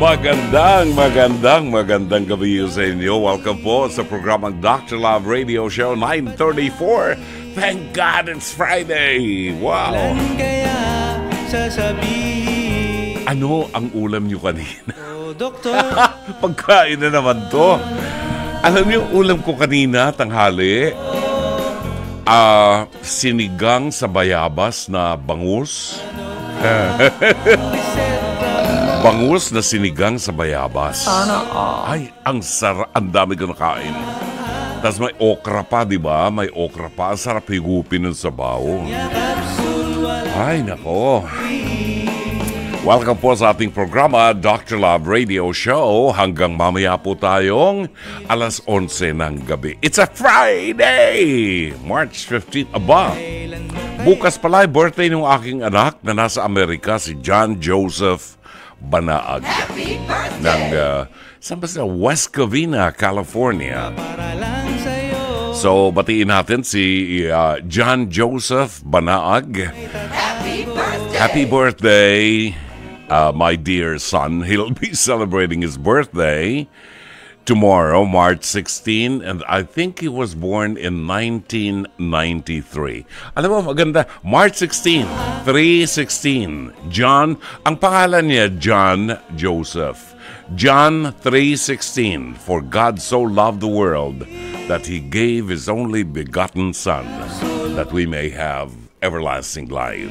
Magandang gabi sa inyo. Welcome po sa programang Dr. Love Radio Show 934. Thank God it's Friday. Wow. Ano ang ulam nyo kanina? Pagkain na naman to. Alam niyo, ulam ko kanina, tanghali, sinigang sa bayabas na bangus. Bangus na sinigang sa bayabas. Ay, ang sarap. Ang dami ko nakain. Tapos may okra pa, di ba? May okra pa. Ang sarap higupin ng sabaw. Ay, nako. Welcome po sa ating programa, Dr. Love Radio Show. Hanggang mamaya po tayong alas 11 ng gabi. It's a Friday! March 15. Aba, bukas pala birthday ng aking anak na nasa Amerika, si John Joseph Banaag ng West Covina, California. So, batiin natin si John Joseph Banaag. Happy birthday, my dear son. He'll be celebrating his birthday tomorrow, March 16, and I think he was born in 1993. Alam mo, maganda, March 16, 316. John, ang pangalan niya, John Joseph. John 3:16, for God so loved the world that He gave His only begotten Son, that we may have everlasting life.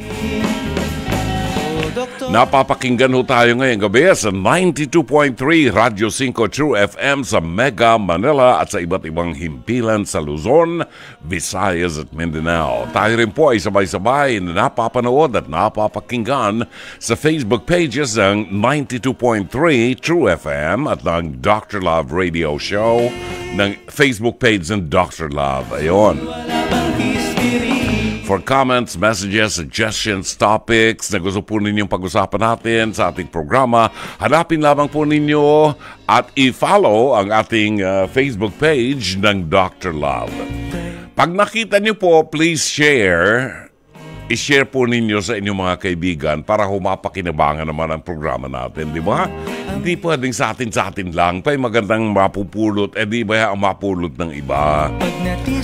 Napapakinggan ho tayo ngayong gabi sa 92.3 Radyo 5 True FM sa Mega Manila at sa iba't ibang himpilan sa Luzon, Visayas at Mindanao. Tayo rin po ay sabay-sabay na napapanood at napapakinggan sa Facebook pages ng 92.3 True FM at ng Dr. Love Radio Show ng Facebook page ng Dr. Love. Ayon. For comments, messages, suggestions, topics na gusto po ninyong pag-usapan natin sa ating programa, hanapin lamang po ninyo at i-follow ang ating Facebook page ng Dr. Love. Pag nakita niyo po, please share. I-share po ninyo sa inyong mga kaibigan para humapakinabangan naman ang programa natin, di ba? Hindi pwedeng sa atin lang, pa'y magandang mapupulot, di ba ang mapulot ng iba?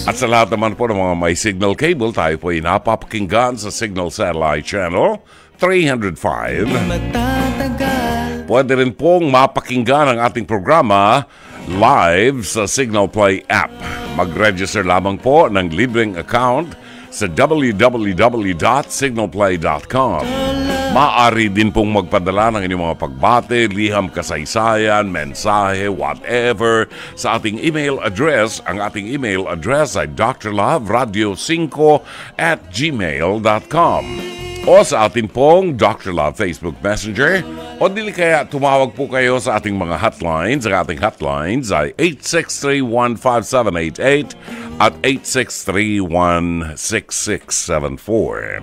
At sa lahat naman po ng mga may signal cable, tayo po ay napapakinggan sa Signal Satellite Channel 305. Pwede rin pong mapakinggan ang ating programa live sa Signal Play app. Mag-register lamang po ng libreng account sa www.signalplay.com. Maaari din pong magpadala ng inyong mga pagbate, liham, kasaysayan, mensahe, whatever sa ating email address. Ang ating email address ay drloveradio5@gmail.com o sa ating pong Dr. Love Facebook Messenger, o dili kaya tumawag po kayo sa ating mga hotlines. Ang ating hotlines ay 863-15788 at 863-16674.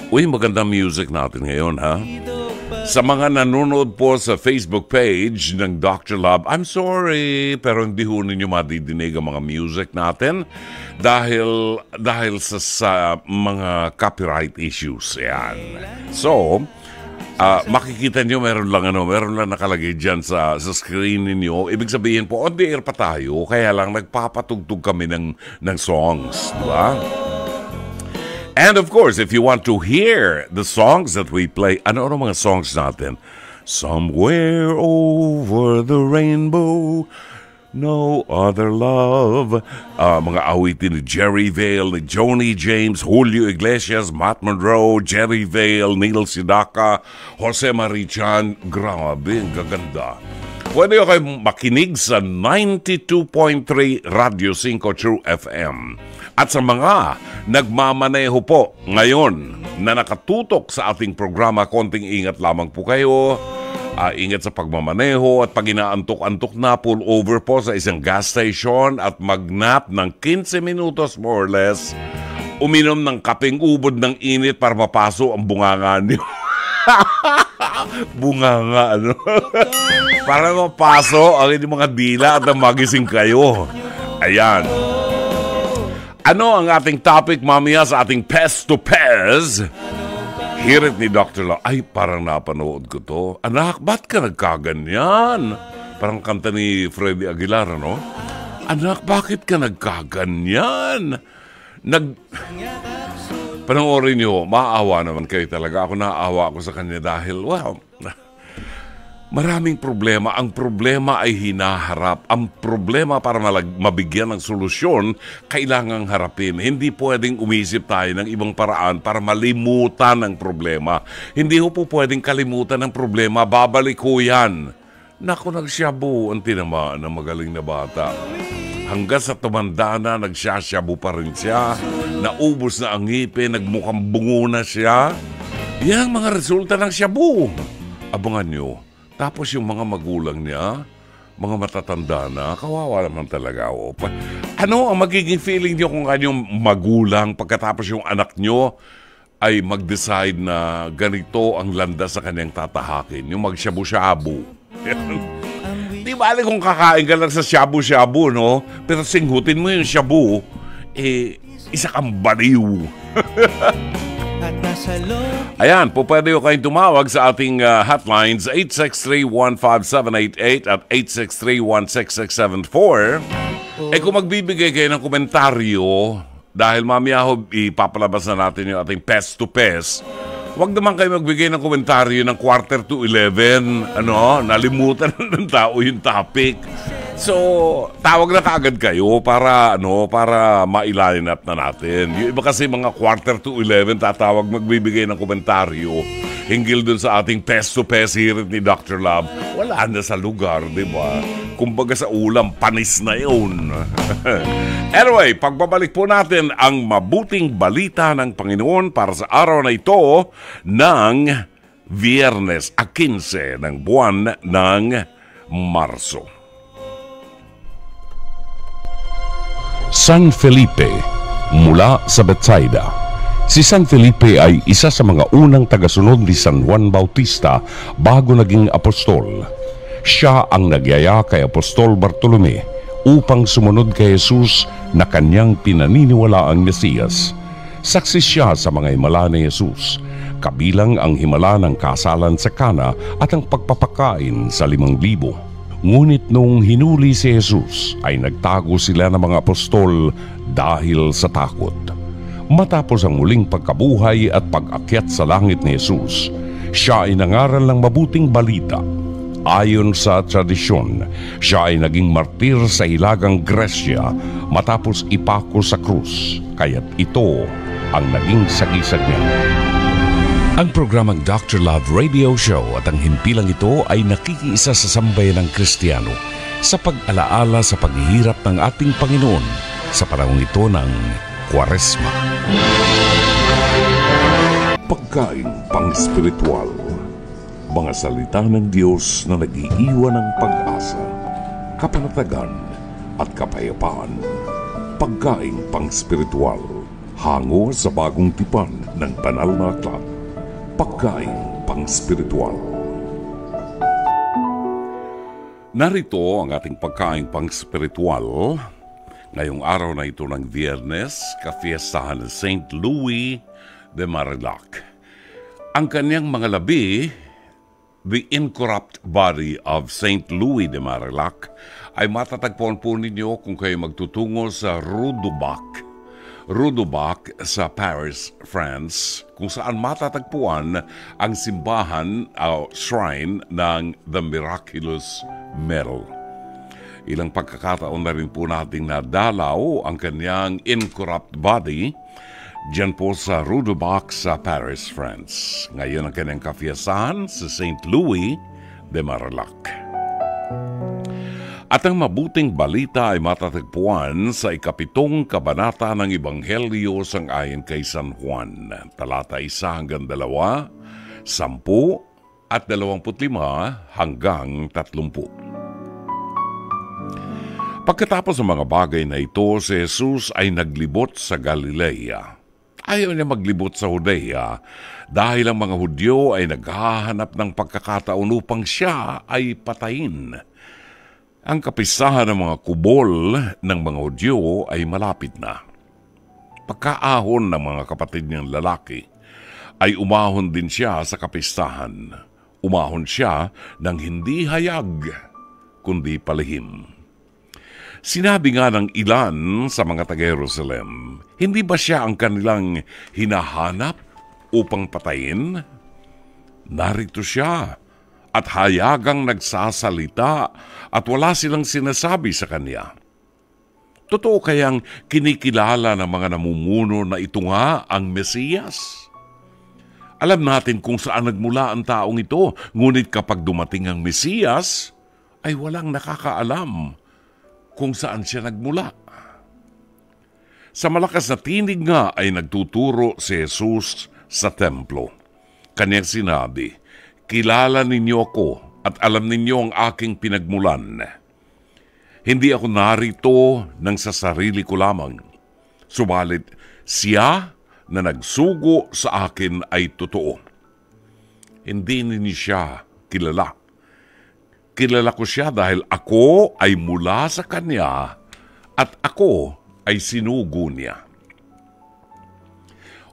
Uy, magandang music natin ngayon, ha? Sa mga nanonood po sa Facebook page ng Dr. Love, I'm sorry, pero hindi ho ninyo madidinig ang mga music natin dahil sa mga copyright issues. Yan. So, makikita nyo meron lang nakalagay dyan sa screen ninyo. Ibig sabihin po, on the air pa tayo, kaya lang nagpapatugtog kami ng songs, di ba? And of course, if you want to hear the songs that we play, ano mga songs natin? Somewhere over the rainbow, no other love. Mga awitin ni Jerry Vale, ni Joni James, Julio Iglesias, Matt Monroe, Jerry Vale, Neil Sedaka, Jose Marichan. Grabe, ang gaganda. Pwede kayo makinig sa 92.3 Radio 5 True FM. At sa mga nagmamaneho po ngayon na nakatutok sa ating programa, konting ingat lamang po kayo. Ingat sa pagmamaneho at pag inaantok-antok na, pull over po sa isang gas station at magnap ng 15 minutos more or less. Uminom ng kapeng ubod ng init para mapaso ang bunganga niyo. Bunganga, ano? Para mapaso ang inyong mga dila at magising kayo. Ayan. Ano ang ating topic mamaya sa ating Pest to Pez? Hirit ni Dr. Love, ay parang napanood ko to. Anak, ba't ka nagkaganyan? Parang kanta ni Freddy Aguilar, no? Anak, bakit ka nagkaganyan? Panoorin niyo, maawa naman kayo talaga. Ako naawa ako sa kanya dahil, wow, maraming problema. Ang problema ay hinaharap. Ang problema para mabigyan ng solusyon, kailangang harapin. Hindi pwedeng umisip tayo ng ibang paraan para malimutan ang problema. Hindi po pwedeng kalimutan ang problema. Babalik ho yan. Naku, nagsyabu ang tinamaan ng magaling na bata. Hanggang sa tumanda na, nagsasyabu pa rin siya. Naubos na ang ngipin, nagmukhang bungo na siya. Yan mga resulta ng syabu. Abangan nyo. Tapos yung mga magulang niya, mga matatanda na, kawawa naman talaga. Ano ang magiging feeling niyo kung kanyang magulang pagkatapos yung anak niyo ay mag-decide na ganito ang landas sa kanyang tatahakin, yung magsyabu-syabu. Di bali kung kakain ka lang sa syabu-syabu, no? Pero singhutin mo yung syabu, isa kang baliw. Ayan, po pwede ko kayong tumawag sa ating hotlines 863-15788 at 863-16674. Kung magbibigay kayo ng komentaryo, dahil mamaya ipapalabas na natin yung ating Pest to Pest, huwag naman kayo magbigay ng komentaryo ng 11:45. Nalimutan ng tao yung topic. So, tawag na kaagad kayo para ma-line up na natin. Yung iba kasi mga 11:45 tatawag, magbibigay ng komentaryo hinggil dun sa ating Pest to Pest hirit ni Dr. Love. Wala na sa lugar, di ba? Kumbaga sa ulam, panis na yun. Anyway, pagbabalik po natin ang mabuting balita ng Panginoon para sa araw na ito ng Biyernes, 15 ng buwan ng Marso. San Felipe, mula sa Bethsaida. Si San Felipe ay isa sa mga unang tagasunod ni San Juan Bautista bago naging apostol. Siya ang nagyaya kay Apostol Bartolome upang sumunod kay Jesus na kanyang pinaniniwalaang Mesiyas. Saksi siya sa mga himala ni Jesus, kabilang ang himala ng kasalan sa Kana at ang pagpapakain sa 5,000. Ngunit nung hinuli si Jesus ay nagtago sila ng mga apostol dahil sa takot. Matapos ang muling pagkabuhay at pag-akyat sa langit ni Jesus, siya ay nangaral ng mabuting balita. Ayon sa tradisyon, siya ay naging martir sa Hilagang Gresya matapos ipako sa krus, kaya't ito ang naging sagisag niya. Ang programang Dr. Love Radio Show at ang himpilang ito ay nakikiisa sa sambayan ng Kristiyano sa pag-alaala sa paghihirap ng ating Panginoon sa panahong ito ng Kwaresma. Pagkain pang-spiritual. Mga salita ng Diyos na nag-iiwan ng pag-asa, kapanatagan at kapayapaan. Pagkain pang-spiritual. Hango sa bagong tipan ng banal na aklat. Pagkain pang-spiritual. Narito ang ating pagkain pang-spiritual. Ngayong araw na ito ng Biyernes, kafiestahan ng St. Louis de Marillac. Ang kanyang mga labi, The Incorrupt Body of St. Louis de Marillac, ay matatagpuan po ninyo kung kayo magtutungo sa Rue du Bac sa Paris, France, kung saan matatagpuan ang simbahan o shrine ng The Miraculous Medal. Ilang pagkakataon na rin po natin nadalaw ang kanyang incorrupt body diyan po sa Rue du Bac sa Paris, France. Ngayon ang kanyang kafiyasahan sa St. Louis de Marillac. At ang mabuting balita ay matatagpuan sa 7 kabanata ng Ebanghelyo sang-ayon kay San Juan, talata 1 hanggang 2, 10 at 25 hanggang 30. Pagkatapos ng mga bagay na ito, si Jesus ay naglibot sa Galilea. Ayaw niya maglibot sa Judea dahil ang mga Hudyo ay naghahanap ng pagkakataon upang siya ay patayin. Ang kapisahan ng mga kubol ng mga Hudyo ay malapit na. Pagkaahon ng mga kapatid niyang lalaki, ay umahon din siya sa kapistahan. Umahon siya ng hindi hayag, kundi palihim. Sinabi nga ng ilan sa mga taga-Jerusalem, hindi ba siya ang kanilang hinahanap upang patayin? Narito siya at hayagang nagsasalita at wala silang sinasabi sa kanya. Totoo kayang kinikilala ng mga namumuno na ito nga ang Mesiyas? Alam natin kung saan nagmula ang taong ito, ngunit kapag dumating ang Mesiyas, ay walang nakakaalam kung saan siya nagmula. Sa malakas na tinig nga ay nagtuturo si Jesus sa templo. Kanyang sinabi, "Kilala ninyo ako at alam ninyo ang aking pinagmulan. Hindi ako narito nang sa sarili ko lamang. Subalit siya na nagsugo sa akin ay totoo. Hindi ninyo siya kilala. Kilala ko siya dahil ako ay mula sa kanya at ako ay sinugo niya."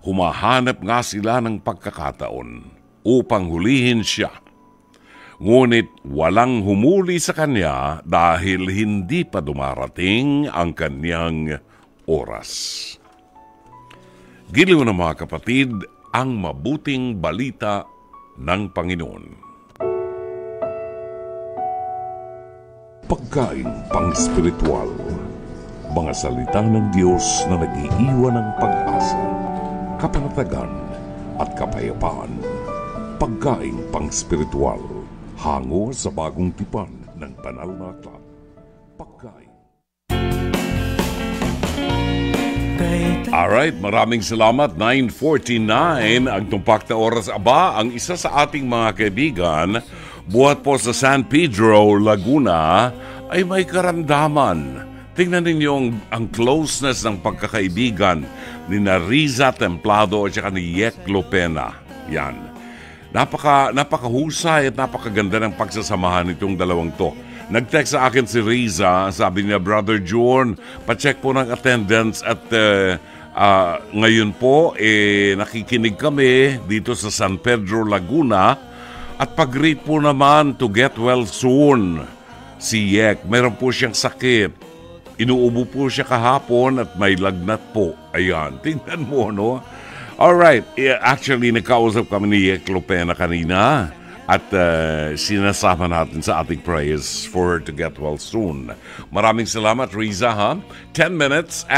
Humahanap nga sila ng pagkakataon upang hulihin siya. Ngunit walang humuli sa kanya dahil hindi pa dumarating ang kanyang oras. Giliw na mga kapatid, ang mabuting balita ng Panginoon. Pagkain pang-spiritual, mga salita ng Diyos na nag-iiwan ng pag-asa, kapanatagan at kapayapaan. Pagkain pang-spiritual, hango sa bagong tipan ng banal na aklat. Pagkain. Alright, maraming salamat. 9:49 ang tumpak na oras. Aba, ang isa sa ating mga kaibigan, buhat po sa San Pedro, Laguna, ay may karamdaman. Tingnan ninyo ang closeness ng pagkakaibigan ni Riza Templado at saka ni Yek Lopena. Yan. Napakahusay at napakaganda ng pagsasamahan nitong dalawang to. Nag-text sa akin si Riza, sabi niya, "Brother John, pa-check po ng attendance at ngayon po, nakikinig kami dito sa San Pedro, Laguna at pag-greet po naman to get well soon. Si Yek, meron po siyang sakit. Inuubo po siya kahapon at may lagnat po." Ayan, tingnan mo, no? Alright, actually, nagkausap kami ni Yek Lopena kanina. At sinasama natin sa ating prayers for her to get well soon. Maraming salamat, Riza, ha? 10 minutes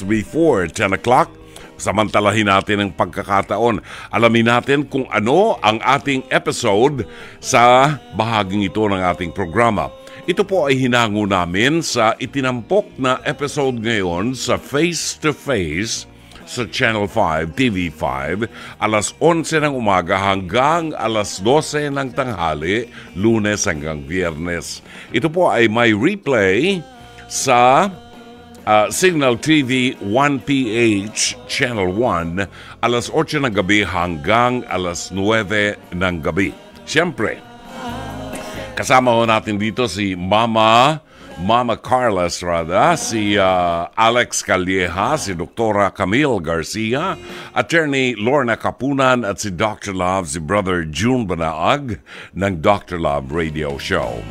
before 10 o'clock, samantalahin natin ang pagkakataon. Alamin natin kung ano ang ating episode sa bahaging ito ng ating programa. Ito po ay hinango namin sa itinampok na episode ngayon sa Face to Face sa Channel 5, TV5, alas 11 ng umaga hanggang alas 12 ng tanghali, Lunes hanggang Biyernes. Ito po ay may replay sa Signal TV 1PH Channel 1, alas 8 ng gabi hanggang alas 9 ng gabi. Siyempre, kasama ho natin dito si Mama Carla Estrada, si Alex Calleja, si Dr. Camille Garcia, Attorney Lorna Kapunan at si Dr. Love, si Brother June Banaag ng Dr. Love Radio Show.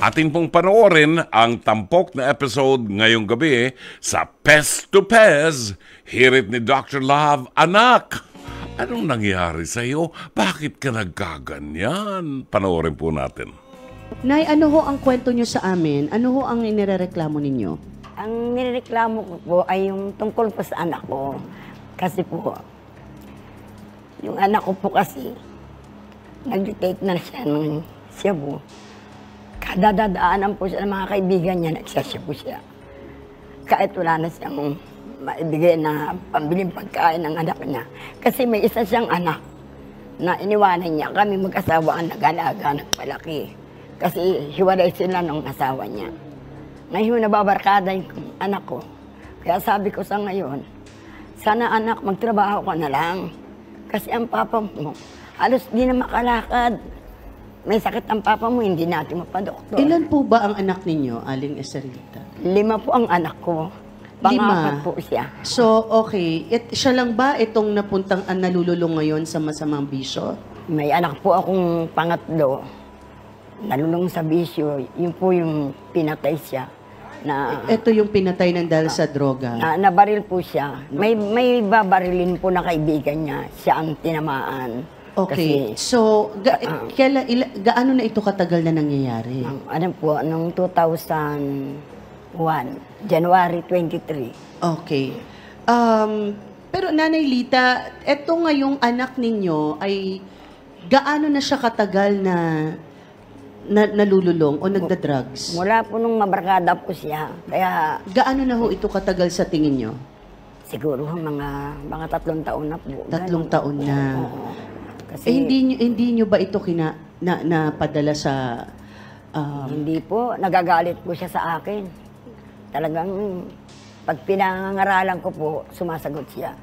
Atin pong panoorin ang tampok na episode ngayong gabi sa Pez to Pez. Hirit ni Dr. Love, "Anak, anong nangyari sa iyo? Bakit ka nagkaganyan?" Panoorin po natin. Nay, ano ho ang kwento nyo sa amin? Ano ho ang inireklamo ninyo? Ang nireklamo ko po ay yung tungkol po sa anak ko. Kasi po, yung anak ko po kasi, nag-take na siya ng Cebu. Kada dadaanan po siya ng mga kaibigan niya, nagsasyabu siya. Kahit wala na siyang maibigay na pambiling pagkain ng anak niya. Kasi may isa siyang anak na iniwanan niya. Kami mag-asawa ang nag-alaga, nagpalaki. Kasi hiwalay sila ng asawa niya. Ngayon nababarkada yung anak ko. Kaya sabi ko sa ngayon, sana anak, magtrabaho ka na lang. Kasi ang papa mo, halos di na makalakad. May sakit ang papa mo, hindi natin mapadoktor. Ilan po ba ang anak ninyo, Aling Eserita? 5 po ang anak ko. Pangapat po siya. So, okay. Siya lang ba itong napuntang nalululong ngayon sa masamang bisyo? May anak po akong pangatlo. Nalulong sa bisyo. Yun po yung pinatay siya. Ito yung pinatay ng dahil sa droga. Nabaril po siya. May babarilin po na kaibigan niya. Siya ang tinamaan. Okay. So, gaano na ito katagal na nangyayari? Ano po, noong 2001, January 23. Okay. Pero Nanay Lita, eto ngayong anak ninyo ay gaano na siya katagal na nalululong o nagda-drugs? Mula po nung mabarkada po siya. Kaya gaano na ho ito katagal sa tingin nyo? siguro mga 3 taon na po. 3 taon na. Kasi hindi nyo ba ito napadala sa... hindi po, nagagalit po siya sa akin. Talagang pag pinangangaralan ko po, sumasagot siya.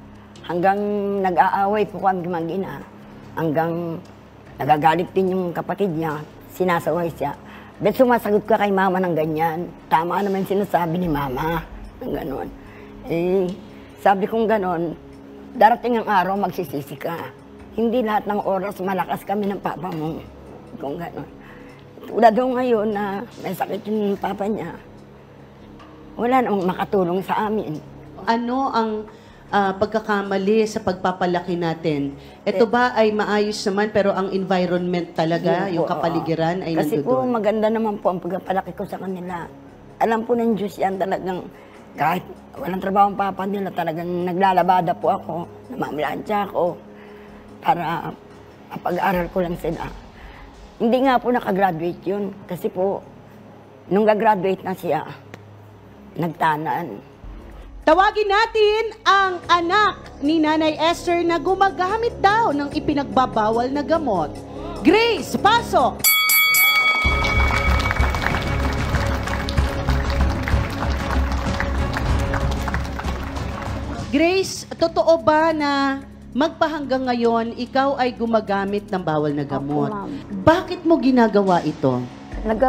Hanggang nag-aaway po kami mag-ina. Hanggang nagagalit din yung kapatid niya, sinasaway siya. Bet sumasagot ka kay mama ng ganyan. Tama naman sinasabi ni mama ng ganon. Sabi kong ganon, darating ang araw magsisisi ka. Hindi lahat ng oras malakas kami ng papa mo. Kung ganon. Tulad doon ngayon na may sakit yung papa niya, wala namang makatulong sa amin. Ano ang pagkakamali sa pagpapalaki natin? Ito ba ay maayos naman pero ang environment talaga, yung kapaligiran ay kasi nandoon? po maganda naman po ang pagpapalaki ko sa kanila. Alam po ng Diyos yan talagang kahit walang trabaho ang papa nila, talagang naglalabada po ako, namamalansya ako para mapag-aaral ko lang sila. Hindi nga po nakagraduate yun kasi po nung gagraduate na siya, nagtanaan. Tawagin natin ang anak ni Nanay Esther na gumagamit daw ng ipinagbabawal na gamot. Grace, pasok! Grace, totoo ba na magpahanggang ngayon, ikaw ay gumagamit ng bawal na gamot? Opo, ma'am. Bakit mo ginagawa ito?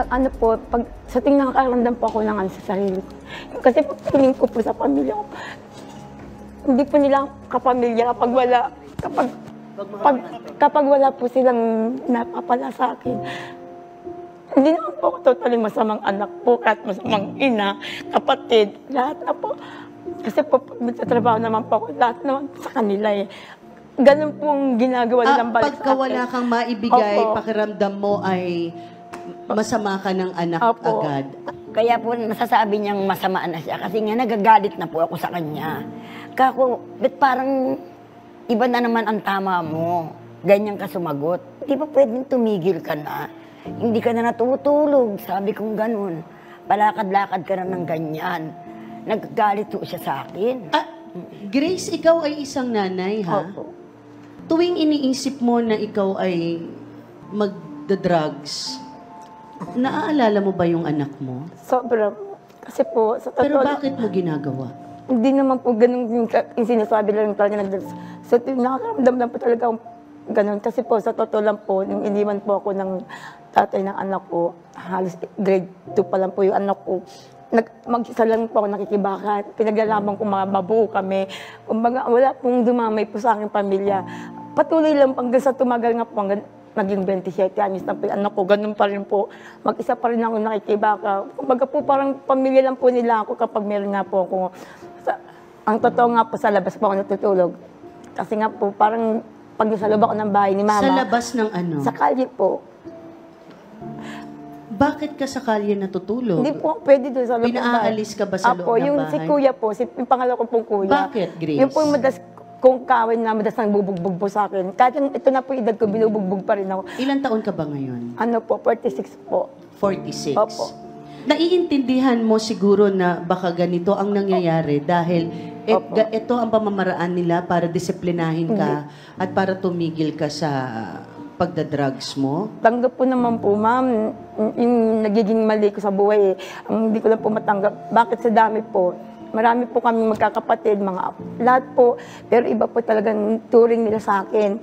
Ano po, pag sa tingin nakakaramdam po ako ng ano sa sarili ko. Kasi po, tingin ko po sa pamilya ko. Hindi po nila kapamilya kapag wala po silang napapala sa akin. Hindi naman po ako totally masamang anak po, kahit masamang ina, kapatid, lahat na po. Kasi po, pag magtatrabaho naman po ako, lahat naman sa kanila eh. Ganun pong ginagawa nilang balik sa akin. Pagka wala kang maibigay, Opo. pakiramdam mo ay masama ka ng anak Opo. agad. Kaya po masasabi niyang masama na siya kasi nga nagagalit na po ako sa kanya. Kako, bet parang iba na naman ang tama mo. Ganyan ka sumagot. Di ba pwedeng tumigil ka na? Hindi ka na natutulog. Sabi kong ganun. Palakad-lakad ka na ng ganyan. Nagagalit po siya sa akin. Grace, ikaw ay isang nanay, ha? Opo. Tuwing iniisip mo na ikaw ay magda-drugs, naaalala mo ba yung anak mo? Sobra. Kasi po, sa Pero totoo, bakit mo ginagawa? hindi naman po ganun yung sinasabi lang talaga ng so, nakakaramdam lang po talaga akong ganun. Kasi po, sa totoo lang po, nung iniwan po ako ng tatay ng anak ko, halos grade 2 pa lang po yung anak ko. Mag-isa lang po ako nakikibakan. Pinaglalaban ko mga babuo kami. Kumbaga, wala pong dumamay po sa aking pamilya. Patuloy lang hanggang sa tumagal nga po, hanggang naging 27 anos na po yung anak ko. Ganun pa rin po. Mag-isa pa rin ako nakikibaka. Kumbaga po, parang pamilya lang po nila ako kapag meron nga po ako. Ang totoo nga po, sa labas po ako natutulog. Kasi nga po, parang pag nasa loob ako ng bahay ni mama. Sa labas ng ano? Sa kalye po. Bakit ka sa kalye natutulog? Hindi po pwede doon sa loob ng bahay. Pinaalis ka ba sa loob ng yung bahay? si kuya po, yung pangalawa ko pong kuya. Bakit, Grace? Yung po yung madas kung kawin na madas nang bubugbog po sa akin. Kahit ito na po edad ko, binubugbog pa rin ako. Ilang taon ka ba ngayon? Ano po, 46 po. 46. Opo. Naiintindihan mo siguro na baka ganito ang nangyayari dahil Opo. ito ang pamamaraan nila para disiplinahin ka at para tumigil ka sa pagdadrugs mo? Tanggap po naman po, ma'am, yung nagiging mali ko sa buhay. Ang hindi ko lang po matanggap. Bakit sa dami po? Marami po kami magkakapatid, lahat po. Pero iba po talagang turing nila sa akin.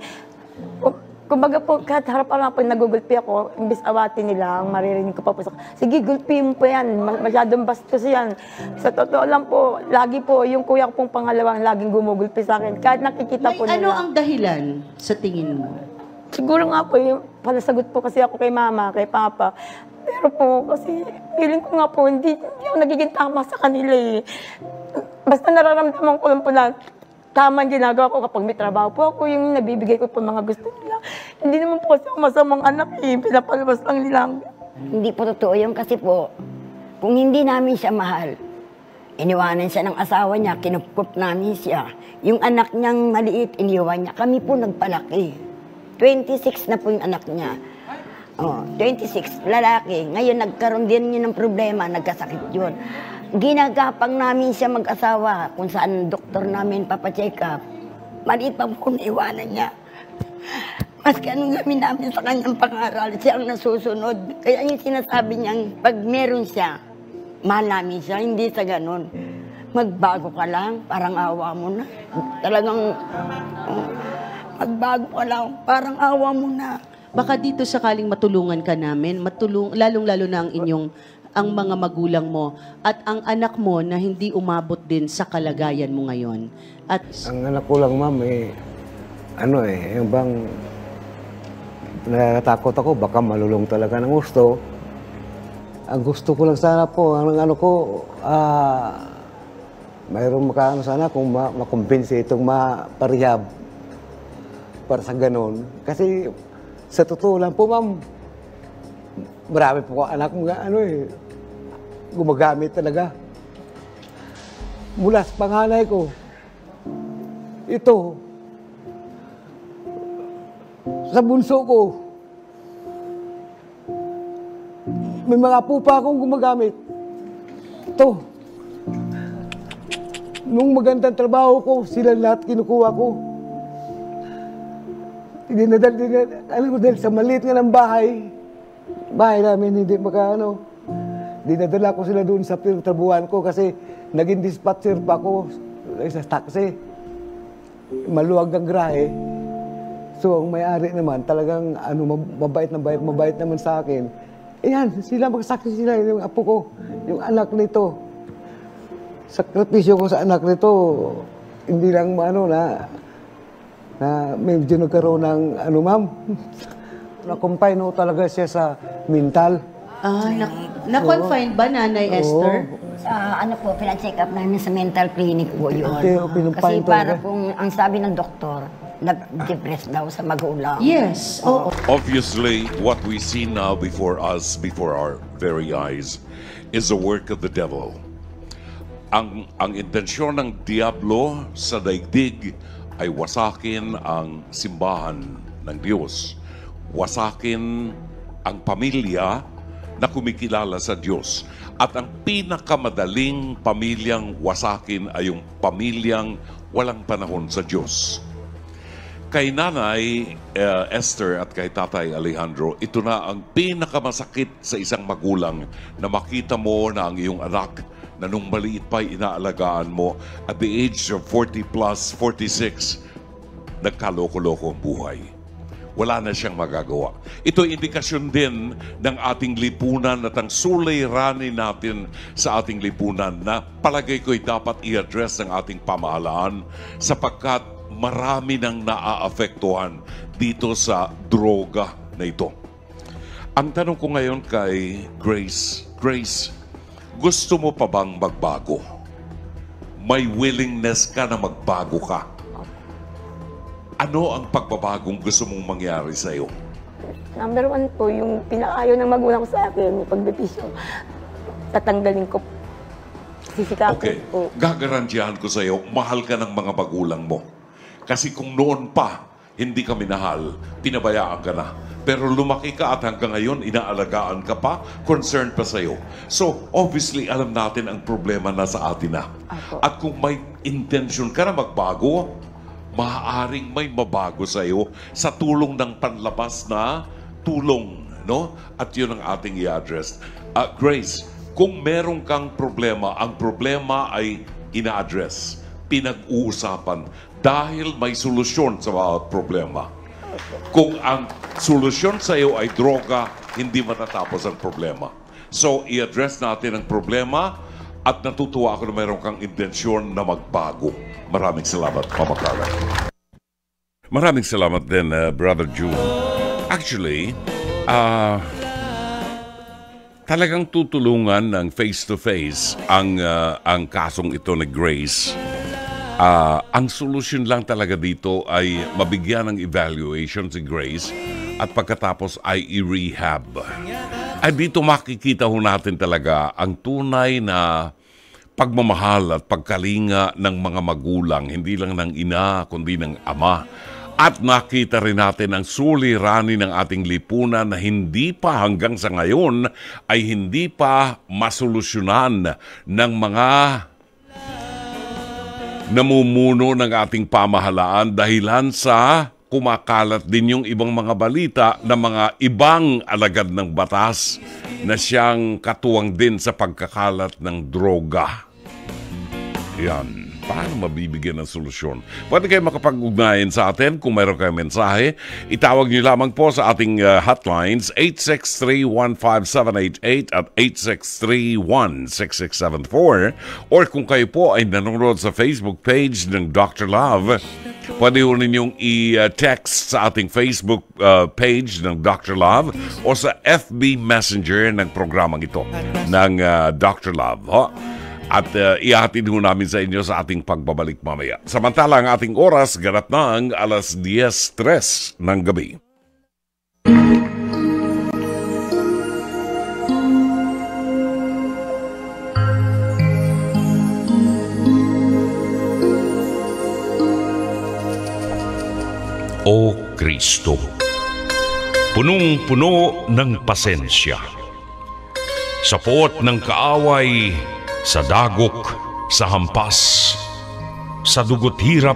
kumbaga po, kahit harap-harap po nagugulpi ako, imbis awatin nila, ang maririnig ko pa po sige, gulpi mo po yan, masyadong bastos yan. Sa totoo lang po, lagi po, yung kuya ko pong pangalawang laging gumugulpi sa akin. Kahit nakikita po nila. Ano ang dahilan sa tingin mo? Siguro nga po, yung palasagot po kasi ako kay mama, kay papa. Pero po, kasi feeling ko nga po, hindi ako nagiging tama sa kanila eh. Basta nararamdaman ko lang po na tama ang ginagawa ko kapag may trabaho po ako, yung nabibigay ko po mga gusto nila. Hindi naman po kasi ako masamang anak eh, pinapalabas lang nila. Hindi po totoo yun kasi po, kung hindi namin siya mahal, iniwanan siya ng asawa niya, kinupkup namin siya. Yung anak niyang maliit, iniwan niya. Kami po nagpalaki. 26 na po yung anak niya. Oh, 26, lalaki. Ngayon nagkaroon din niya ng problema, nagkasakit yun. Ginagapang namin siya mag-asawa kung saan doktor namin papacheck up. Maliit pa po naiwanan niya. Maski anong gawin namin sa kanyang pangaral, siya ang nasusunod. Kaya yung sinasabi niyang pag meron siya, mahal namin siya, hindi sa ganun. Magbago ka lang, parang awa mo na. Talagang magbago ka lang, parang awa mo na. Baka dito sakaling matulungan ka namin, lalong-lalo na ang mga magulang mo at ang anak mo na hindi umabot din sa kalagayan mo ngayon. At ang anak ko lang, ma'am, yung bang natatakot ako, baka malulong talaga ng gusto. Ang gusto ko lang sana po, mayroong makaano sana kung makumbinsi itong maparehab para sa ganun. Kasi sa totoo lang po, ma'am, marami po anak mga gumagamit talaga. Mula sa panganay ko, ito, sa bunso ko, may mga pupa akong gumagamit. Ito, nung magandang trabaho ko, sila lahat kinukuha ko. Dahil sa maliit nga ng bahay namin hindi dinadala ko sila doon sa pinagtrabuhan ko kasi naging dispatcher pa ako sa taxi. Maluwag ang grahe. So, ang may-ari naman, talagang mabait naman sa akin. Ayan, magsaksi sila, yung apo ko, yung anak nito. Sakripisyo ko sa anak nito, hindi lang na medyo nagkaroon ng ma'am. Na-confine talaga siya sa mental. Na-confine ba, Nanay Esther? Pina-check up namin sa mental clinic po yun. Kasi para kung ang sabi ng doktor, nag-depress daw sa magulang. Yes. Oo. Obviously, what we see now before us, before our very eyes, is the work of the devil. Ang intensyon ng diablo sa daigdig ay wasakin ang simbahan ng Diyos. Wasakin ang pamilya na kumikilala sa Diyos. At ang pinakamadaling pamilyang wasakin ay yung pamilyang walang panahon sa Diyos. Kay Nanay Esther at kay Tatay Alejandro, ito na ang pinakamasakit sa isang magulang na makita mo na ang iyong anak na nung maliit pa inaalagaan mo at the age of 40 plus, 46, nagkaloko-loko ang buhay. Wala na siyang magagawa. Ito ay indikasyon din ng ating lipunan at ang suliranin natin sa ating lipunan na palagay ko'y dapat i-address ng ating pamahalaan sapagkat marami nang naaapektuhan dito sa droga na ito. Ang tanong ko ngayon kay Grace, gusto mo pa bang magbago? May willingness ka na magbago ka? Ano ang pagbabagong gusto mong mangyari sa iyo? Number one po, yung pinaayaw ng magulang ko sa akin, yung pagbepisyo, tatanggalin ko. Sisikapin po. Gagarantiyahan ko sa iyo, mahal ka ng mga magulang mo. Kasi kung noon pa, hindi ka minahal, pinabayaan ka na. Pero lumaki ka at hanggang ngayon, inaalagaan ka pa, concerned pa sa iyo. So, obviously, alam natin ang problema na sa atin na. At kung may intention ka na magbago, maaaring may mabago sa iyo sa tulong ng panlabas na tulong, no? At yun ang ating i-address. Grace, kung meron kang problema, ang problema ay ina-address, pinag-uusapan, dahil may solusyon sa bawat problema. Kung ang solusyon sa iyo ay droga, hindi matatapos ang problema. So, i-address natin ang problema at natutuwa ako na mayroon kang intensyon na magbago. Maraming salamat, Mama Carla. Maraming salamat din, Brother June. Actually, talagang tutulungan ng face-to-face ang kasong ito ni Grace. Ang solusyon lang talaga dito ay mabigyan ng evaluation si Grace at pagkatapos ay i-rehab. Ay dito makikita ho natin talaga ang tunay na pagmamahal at pagkalinga ng mga magulang, hindi lang ng ina kundi ng ama. At nakita rin natin ang suliranin ng ating lipunan na hindi pa hanggang sa ngayon ay hindi pa masolusyonan ng mga namumuno ng ating pamahalaan dahilan sa kumakalat din yung ibang mga balita na mga ibang alagad ng batas na siyang katuwang din sa pagkakalat ng droga. Yan. Paano mabibigyan ng solusyon? Pwede kayo makapag-ugnayan sa atin kung mayroon kayong mensahe. Itawag niyo lamang po sa ating hotlines 863-1578 at 863-16674. Or kung kayo po ay nanonood sa Facebook page ng Dr. Love, pwede ho ninyong i-text sa ating Facebook page ng Dr. Love o sa FB Messenger ng programang ito ng Dr. Love. At ihatid ho namin sa inyo sa ating pagbabalik mamaya. Samantala ang ating oras, ganap na ang 10:03 ng gabi. O Kristo, punong-puno ng pasensya, sa puot ng kaaway, sa dagok, sa hampas, sa dugot hirap,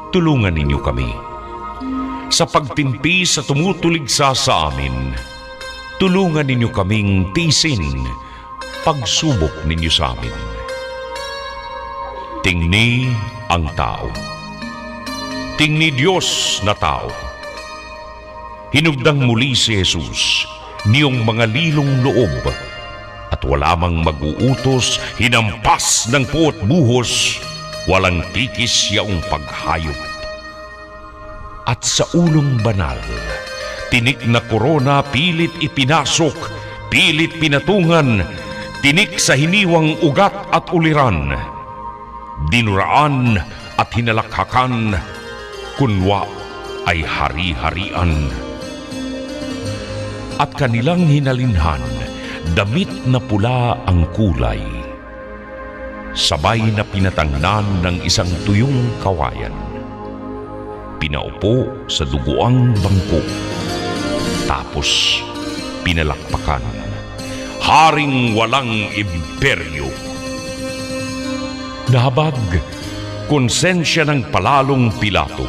tulungan ninyo kami. Sa pagtimpi sa tumutuligsa sa amin, tulungan ninyo kaming tiisin, pagsubok ninyo sa amin. Tingni ang tao. Tingni Diyos na tao. Hinugdang muli si Jesus, niyong mga lilong loob, at wala mang mag-uutos, hinampas ng puot buhos, walang tikis yaong paghayop. At sa ulong banal, tinik na korona pilit ipinasok, pilit pinatungan, tinik sa hiniwang ugat at uliran, dinuraan at hinalakhakan, kunwa ay hari-harian. At kanilang hinalinhan, damit na pula ang kulay, sabay na pinatangnan ng isang tuyong kawayan. Pinaupo sa duguang bangko, tapos pinalakpakan, haring walang imperyo. Nahabag, konsensya ng palalong Pilato,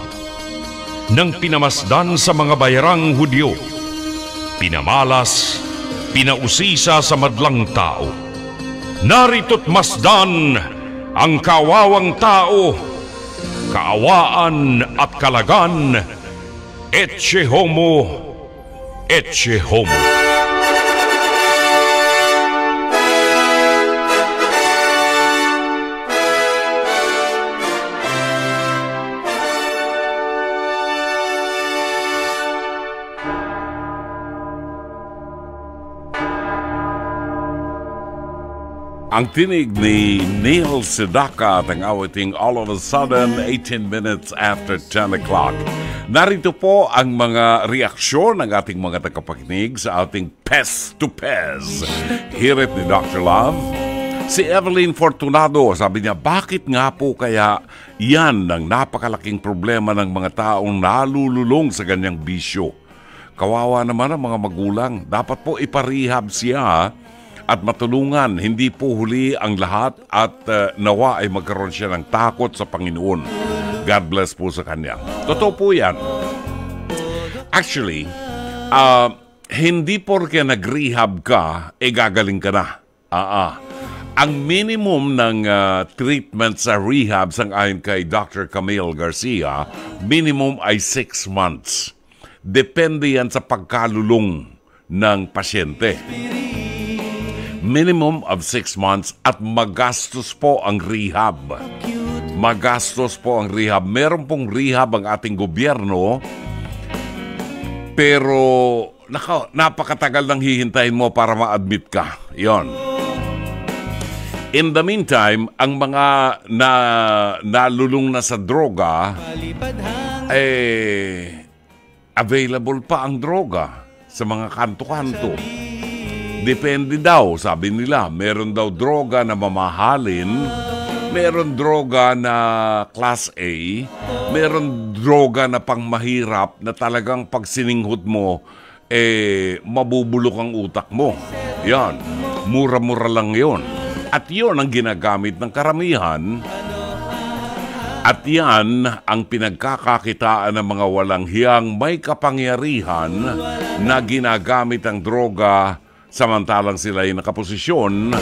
nang pinamasdan sa mga bayarang Hudyo, pinamalas, pinausisa sa madlang tao. Narito't masdan ang kawawang tao, kaawaan at kalagan, ecce homo, ecce homo. Ang tinig ni Neil Sedaka at ang awiting All of a Sudden, 18 minutes after 10 o'clock. Narito po ang mga reaksyon ng ating mga tagapakinig sa ating Pez to Pez. Hirit ni Dr. Love. Si Evelyn Fortunado, sabi niya, bakit nga po kaya yan ang napakalaking problema ng mga taong nalululong sa ganyang bisyo? Kawawa naman ang mga magulang. Dapat po iparehab siya at matulungan, hindi po huli ang lahat at nawa ay magkaroon siya ng takot sa Panginoon. God bless po sa kanya. Totoo po yan. Actually, hindi porke nag-rehab ka, gagaling ka na. Ang minimum ng treatment sa rehab sang ayon kay Dr. Camille Garcia, minimum ay 6 months. Depende yan sa pagkalulong ng pasyente. Minimum of 6 months at magastos po ang rehab. Magastos po ang rehab. Meron pong rehab ang ating gobyerno, pero napakatagal nang hihintayin mo para ma-admit ka. Yon. In the meantime, ang mga nalulung na sa droga, available pa ang droga sa mga kanto-kanto. Depende daw, sabi nila. Meron daw droga na mamahalin, meron droga na class A, meron droga na pangmahirap na talagang pag sininghot mo, mabubulok ang utak mo. Yan, mura-mura lang yon. At yon ang ginagamit ng karamihan. At yan ang pinagkakakitaan ng mga walang hiyang may kapangyarihan na ginagamit ang droga samantalang sila ay nakaposisyon.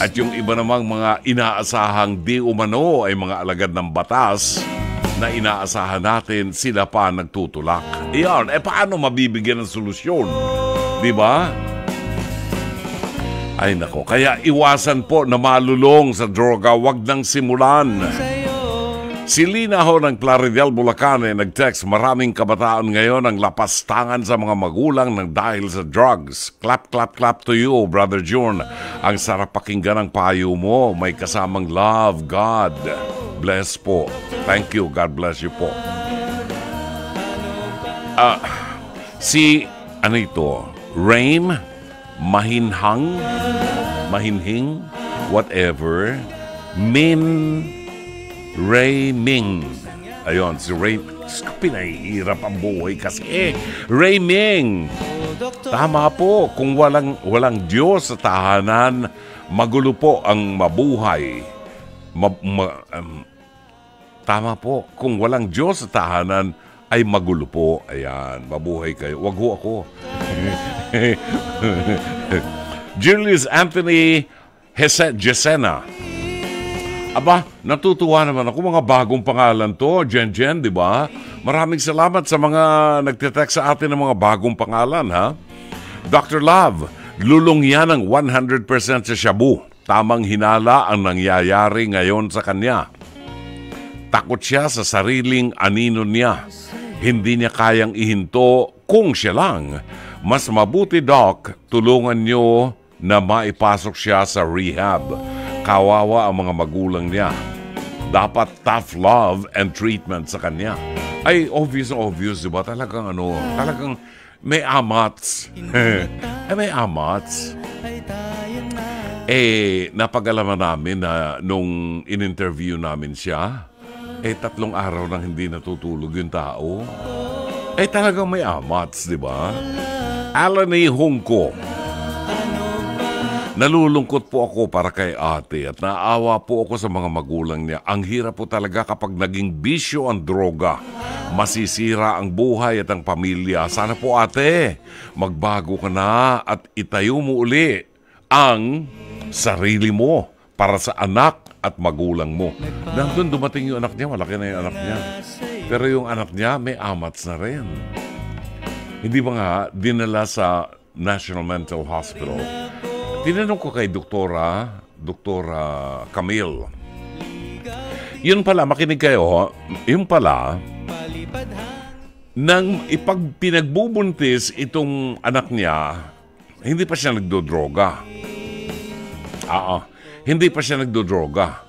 At yung iba namang mga inaasahang di umano ay mga alagad ng batas na inaasahan natin, sila pa nagtutulak. Iyan, paano mabibigyan ng solusyon? Di ba? Ay nako, kaya iwasan po na malulong sa droga, wag nang simulan. Si Lina ho ng Plaridel, Bulacan nag-text, maraming kabataan ngayon ang lapastangan sa mga magulang ng dahil sa drugs. Clap, clap, clap to you, Brother June. Ang sarap pakinggan ng payo mo. May kasamang love, God. Bless po. Thank you, God bless you po. Ano ito? Rain? Mahinhing? Whatever. Ray Ming. Ayun, si Ray. Pinahihirap ang buhay kasi. Ray Ming. Tama po. Kung walang Diyos sa tahanan, magulo po ang mabuhay. Tama po. Kung walang Diyos sa tahanan, ay magulo po. Ayan, mabuhay kayo. Wag ho ako. Julius Anthony Jesena. Aba, natutuwa naman ako. Mga bagong pangalan to. Jen, di ba? Maraming salamat sa mga nagtitext sa atin ng mga bagong pangalan, ha? Dr. Love, lulong yan ng 100% sa shabu. Tamang hinala ang nangyayari ngayon sa kanya. Takot siya sa sariling anino niya. Hindi niya kayang ihinto kung siya lang. Mas mabuti, Doc, tulungan niyo na maipasok siya sa rehab. Kawawa ang mga magulang niya. Dapat tough love and treatment sa kanya. Ay, obvious, diba? Talagang may amats. May amats. Napag-alaman namin na nung in-interview namin siya, 3 araw nang hindi natutulog yung tao. Talagang may amats, diba? Alan A. Hongko. Nalulungkot po ako para kay ate at naawa po ako sa mga magulang niya. Ang hirap po talaga kapag naging bisyo ang droga. Masisira ang buhay at ang pamilya. Sana po ate, magbago ka na at itayo mo uli ang sarili mo para sa anak at magulang mo. Nandun dumating yung anak niya, malaki na yung anak niya. Pero yung anak niya may amats na rin. Hindi ba nga dinala sa National Mental Hospital? Tinanong ko kay Doktora Camille. Yun pala, makinig kayo, yun pala, nang pinagbubuntis itong anak niya, hindi pa siya nagdodroga. Hindi pa siya nagdodroga.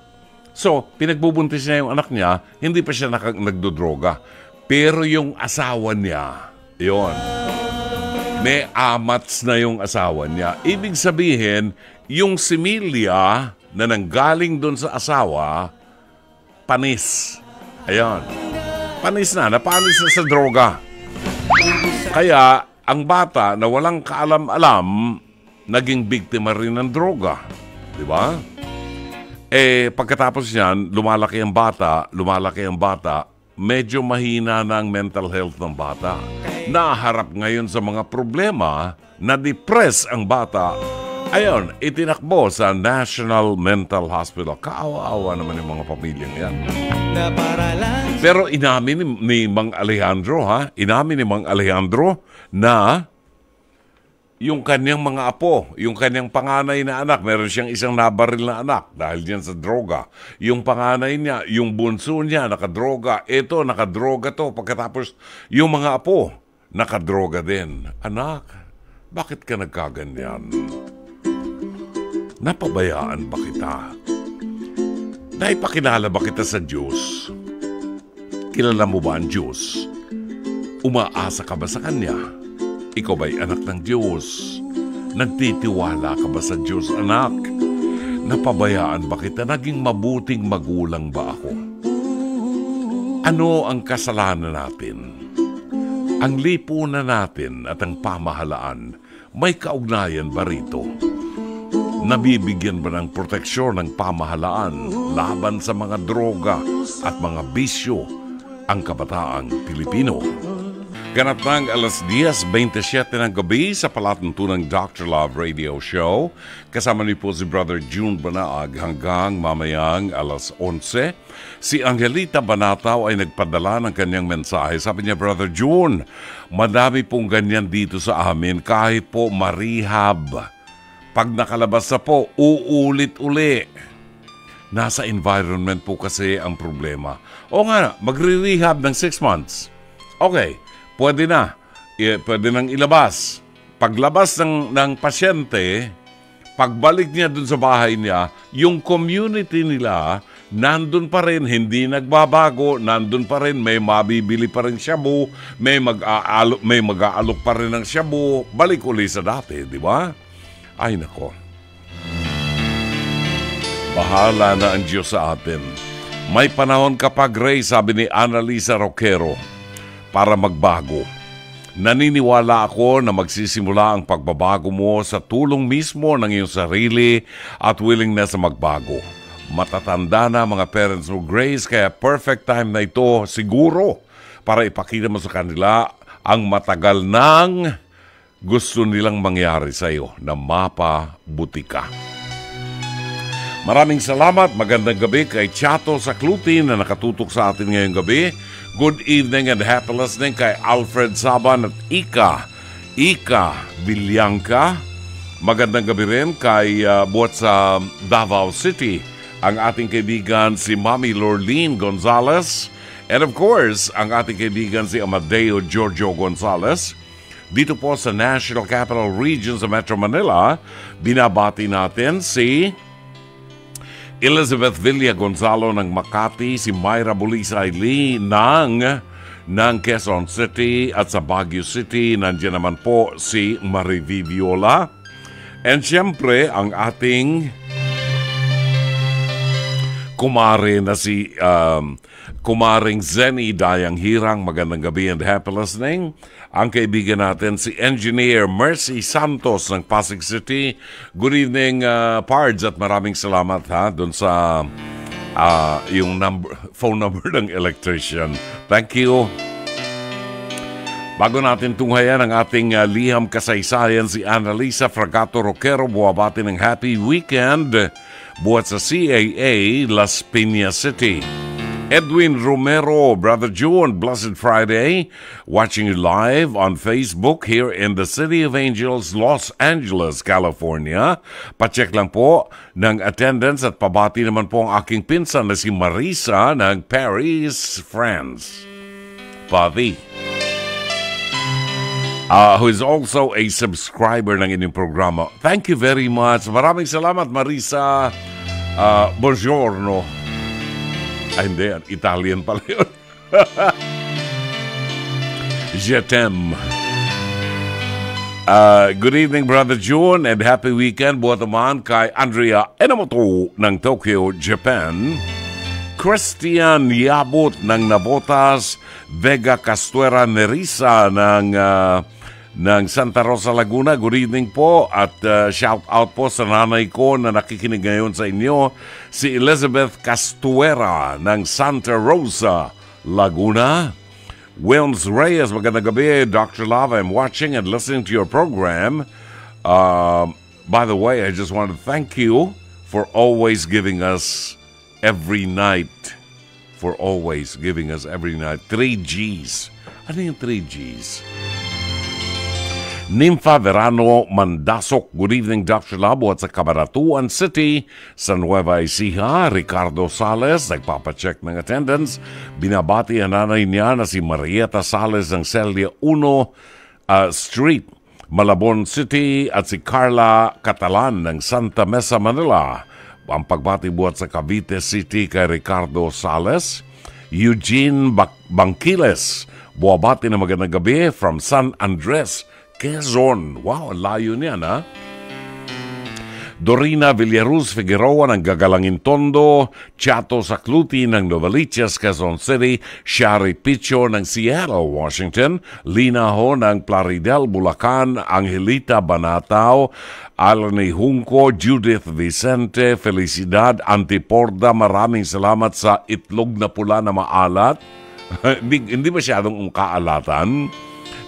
So, pinagbubuntis niya yung anak niya, hindi pa siya nagdodroga. Pero yung asawa niya, yun, may amats na yung asawa niya. Ibig sabihin, yung similya na nanggaling doon sa asawa, panis. Ayan. Panis na sa droga. Kaya, ang bata na walang kaalam-alam, naging biktima rin ng droga. Di ba? Pagkatapos niyan, lumalaki ang bata, medyo mahina na ang mental health ng bata. Naharap ngayon sa mga problema, na-depress ang bata Ayun, itinakbo sa National Mental Hospital. Kaawa-awa naman yung mga pamilyang yan. Pero inamin ni Mang Alejandro, inamin ni Mang Alejandro na yung kanyang mga apo, yung kanyang panganay na anak, meron siyang isang nabaril na anak dahil diyan sa droga. Yung panganay niya, yung bunso niya, nakadroga. Ito, nakadroga to. Pagkatapos, yung mga apo, nakadroga din. Anak, bakit ka nagkaganyan? Napabayaan ba kita? Naipakilala ba kita sa Diyos? Kilala mo ba ang Diyos? Umaasa ka ba sa Kanya? Ikaw ba'y anak ng Diyos? Nagtitiwala ka ba sa Diyos, anak? Napabayaan ba kita? Naging mabuting magulang ba ako? Ano ang kasalanan natin? Ang lipunan natin at ang pamahalaan, may kaugnayan ba rito? Nabibigyan ba ng proteksyon ng pamahalaan laban sa mga droga at mga bisyo ang kabataang Pilipino? Ganap ng 10:27 ng gabi sa palatuntunang Dr. Love Radio Show. Kasama niyo po si Brother June Banaag hanggang mamayang 11:00. Si Angelita Banataw ay nagpadala ng kanyang mensahe. Sabi niya, Brother June, madami pong ganyan dito sa amin kahit po marehab. Pag nakalabas na po, uulit-uli. Nasa environment po kasi ang problema. O nga, magre-rehab ng 6 months. Okay. Pwede na. Pwede nang ilabas. Paglabas ng pasyente, pagbalik niya dun sa bahay niya, yung community nila, nandun pa rin, hindi nagbabago, nandun pa rin, may mabibili pa rin shabu, may mag-aalok pa rin ng shabu, balik uli sa dati, di ba? Ay nako. Bahala na ang Diyos sa atin. May panahon kapag, Ray, sabi ni Annalisa Roquero, para magbago. Naniniwala ako na magsisimula ang pagbabago mo sa tulong mismo ng iyong sarili at willingness na magbago. Matatanda na mga parents mo, Grace, kaya perfect time na ito siguro para ipakita mo sa kanila ang matagal nang gusto nilang mangyari sa iyo na mapabuti ka. Maraming salamat. Magandang gabi kay Chato Sakluti na nakatutok sa atin ngayong gabi. Good evening and happy listening kay Alfred Saban at Ika Villangka. Magandang gabi rin kay buhat sa Davao City, ang ating kaibigan si Mami Lorleen Gonzalez. And of course, ang ating kaibigan si Amadeo Giorgio Gonzalez. Dito po sa National Capital Region sa Metro Manila, binabati natin si Elizabeth Villa Gonzalo ng Makati, si Myra Bulisay Lee ng Quezon City at sa Baguio City. Nandiyan naman po si Marivi Viola. And siyempre, ang ating kumare na si kumaring Zenny Dayang Hirang. Magandang gabi and happy listening. Ang kaibigan natin si Engineer Mercy Santos ng Pasig City. Good evening, Pards, at maraming salamat doon sa yung phone number ng electrician. Thank you. Bago natin tunghayan ang ating liham kasaysayan, si Annalisa Fragato Roquero buwabati ng happy weekend buhat sa CAA Las Piñas City. Edwin Romero, Brother June, Blessed Friday, watching you live on Facebook here in the City of Angels, Los Angeles, California. Pacheck lang po ng attendance at pabati naman po ang aking pinsan na si Marisa ng Paris, France. Pavi. Who is also a subscriber ng inyong programa. Thank you very much. Maraming salamat, Marisa. Buongiorno. Ay, hindi. Italian pala yun. Je t'aime. Good evening, Brother June, and happy weekend. Buhat naman kay Andrea Enomoto ng Tokyo, Japan. Christian Yabut ng Navotas. Vega Castuera Nerissa ng Santa Rosa, Laguna. Good evening po at shout out po sa nanay ko na nakikinig ngayon sa inyo, si Elizabeth Castuera ng Santa Rosa, Laguna. Wilms Reyes, magandang gabi. Dr. Love, I'm watching and listening to your program. by the way, I just want to thank you for always giving us every night. For always giving us every night 3 Gs. Ano yung 3 Gs? Nympha Verano Mandasok. Good evening, Dr. Labo at sa Camaratuan City sa Nueva Ecija. Ricardo Sales, nagpapacheck ng attendance. Binabati ang nanay niya na si Marieta Sales ng Celia 1 Street, Malabon City, at si Carla Catalan ng Santa Mesa, Manila. Ang pagbati buhat sa Cavite City kay Ricardo Sales. Eugene Bangkiles, buwabati na magandang gabi from San Andres, Quezon. Wow, layo niyan, ha? Dorina Villaruz Figueroa ng Gagalangin Tondo, Chato Sacluti ng Novaliches, Quezon City, Shari Picho ng Seattle, Washington, Lina Ho ng Plaridel, Bulacan, Angelita Banatao, Alani Junco, Judith Vicente, Felicidad Antiporda, maraming salamat sa itlog na pula na maalat. Hindi masyadong kaalatan.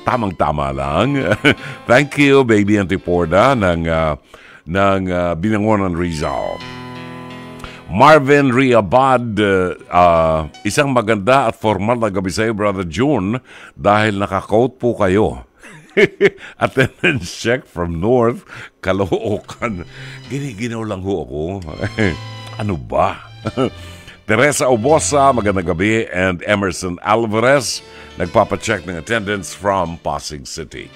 Tamang-tama lang. Thank you, Baby Antiporda ng Binangonan, Rizal. Marvin Riabad, isang maganda at formal na gabi sa iyo, Brother June, dahil naka-quote po kayo. Attendance check from North Caloocan. Giniginaw lang ho ako. Ano ba? Teresa Obosa, magandang gabi, and Emerson Alvarez, nagpapacheck ng attendance from Pasig City.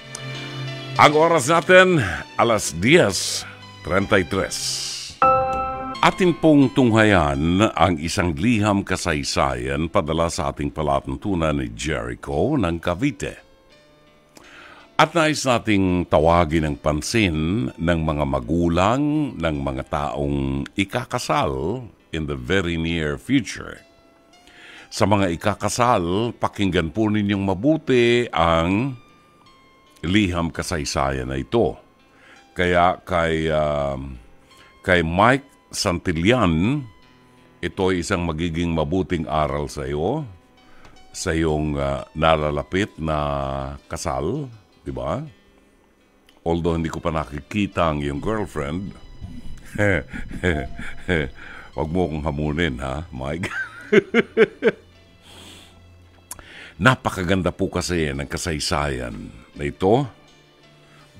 Ang oras natin, alas 10:33. Atin pong tunghayan ang isang liham kasaysayan padala sa ating palatuntunan ni Jericho ng Cavite. At nais nating tawagin ang pansin ng mga magulang ng mga taong ikakasal in the very near future. Sa mga ikakasal, pakinggan po ninyong mabuti ang liham kasaysayan na ito. Kaya kay Mike Santillan, ito ay isang magiging mabuting aral sa iyo, sa iyong nalalapit na kasal, di ba? Although hindi ko pa nakikita ang iyong girlfriend, wag mo akong hamunin, ha, Mike? Napakaganda po kasi ng kasaysayan na ito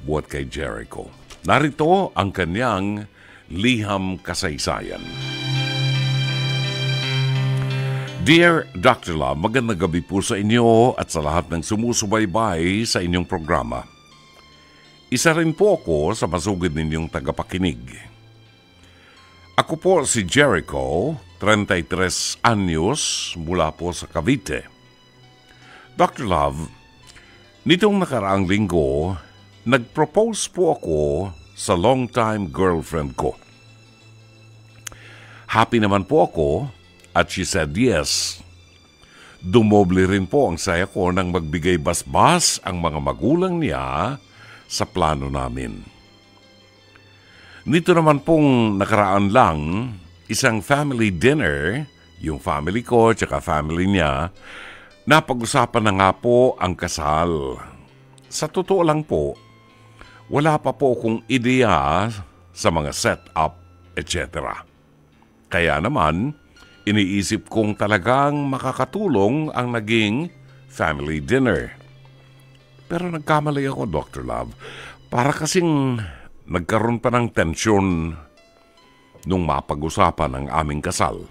buhat kay Jericho. Narito ang kanyang liham kasaysayan. Dear Dr. Love, magandang gabi po sa inyo at sa lahat ng sumusubaybay sa inyong programa. Isa rin po ako sa masugid ninyong tagapakinig. Ako po si Jericho, 33 anyos, mula po sa Cavite. Dr. Love, nitong nakaraang linggo, nag-propose po ako sa long-time girlfriend ko. Happy naman po ako at she said yes. Dumoble rin po ang saya ko nang magbigay basbas ang mga magulang niya sa plano namin. Nito naman pong nakaraan lang, isang family dinner, yung family ko at family niya, napag-usapan na nga po ang kasal. Sa totoo lang po, wala pa po akong ideya sa mga setup, etc. Kaya naman, iniisip kong talagang makakatulong ang naging family dinner. Pero nagkamali ako, Dr. Love. Para kasing nagkaroon pa ng tensyon nung mapag-usapan ang aming kasal.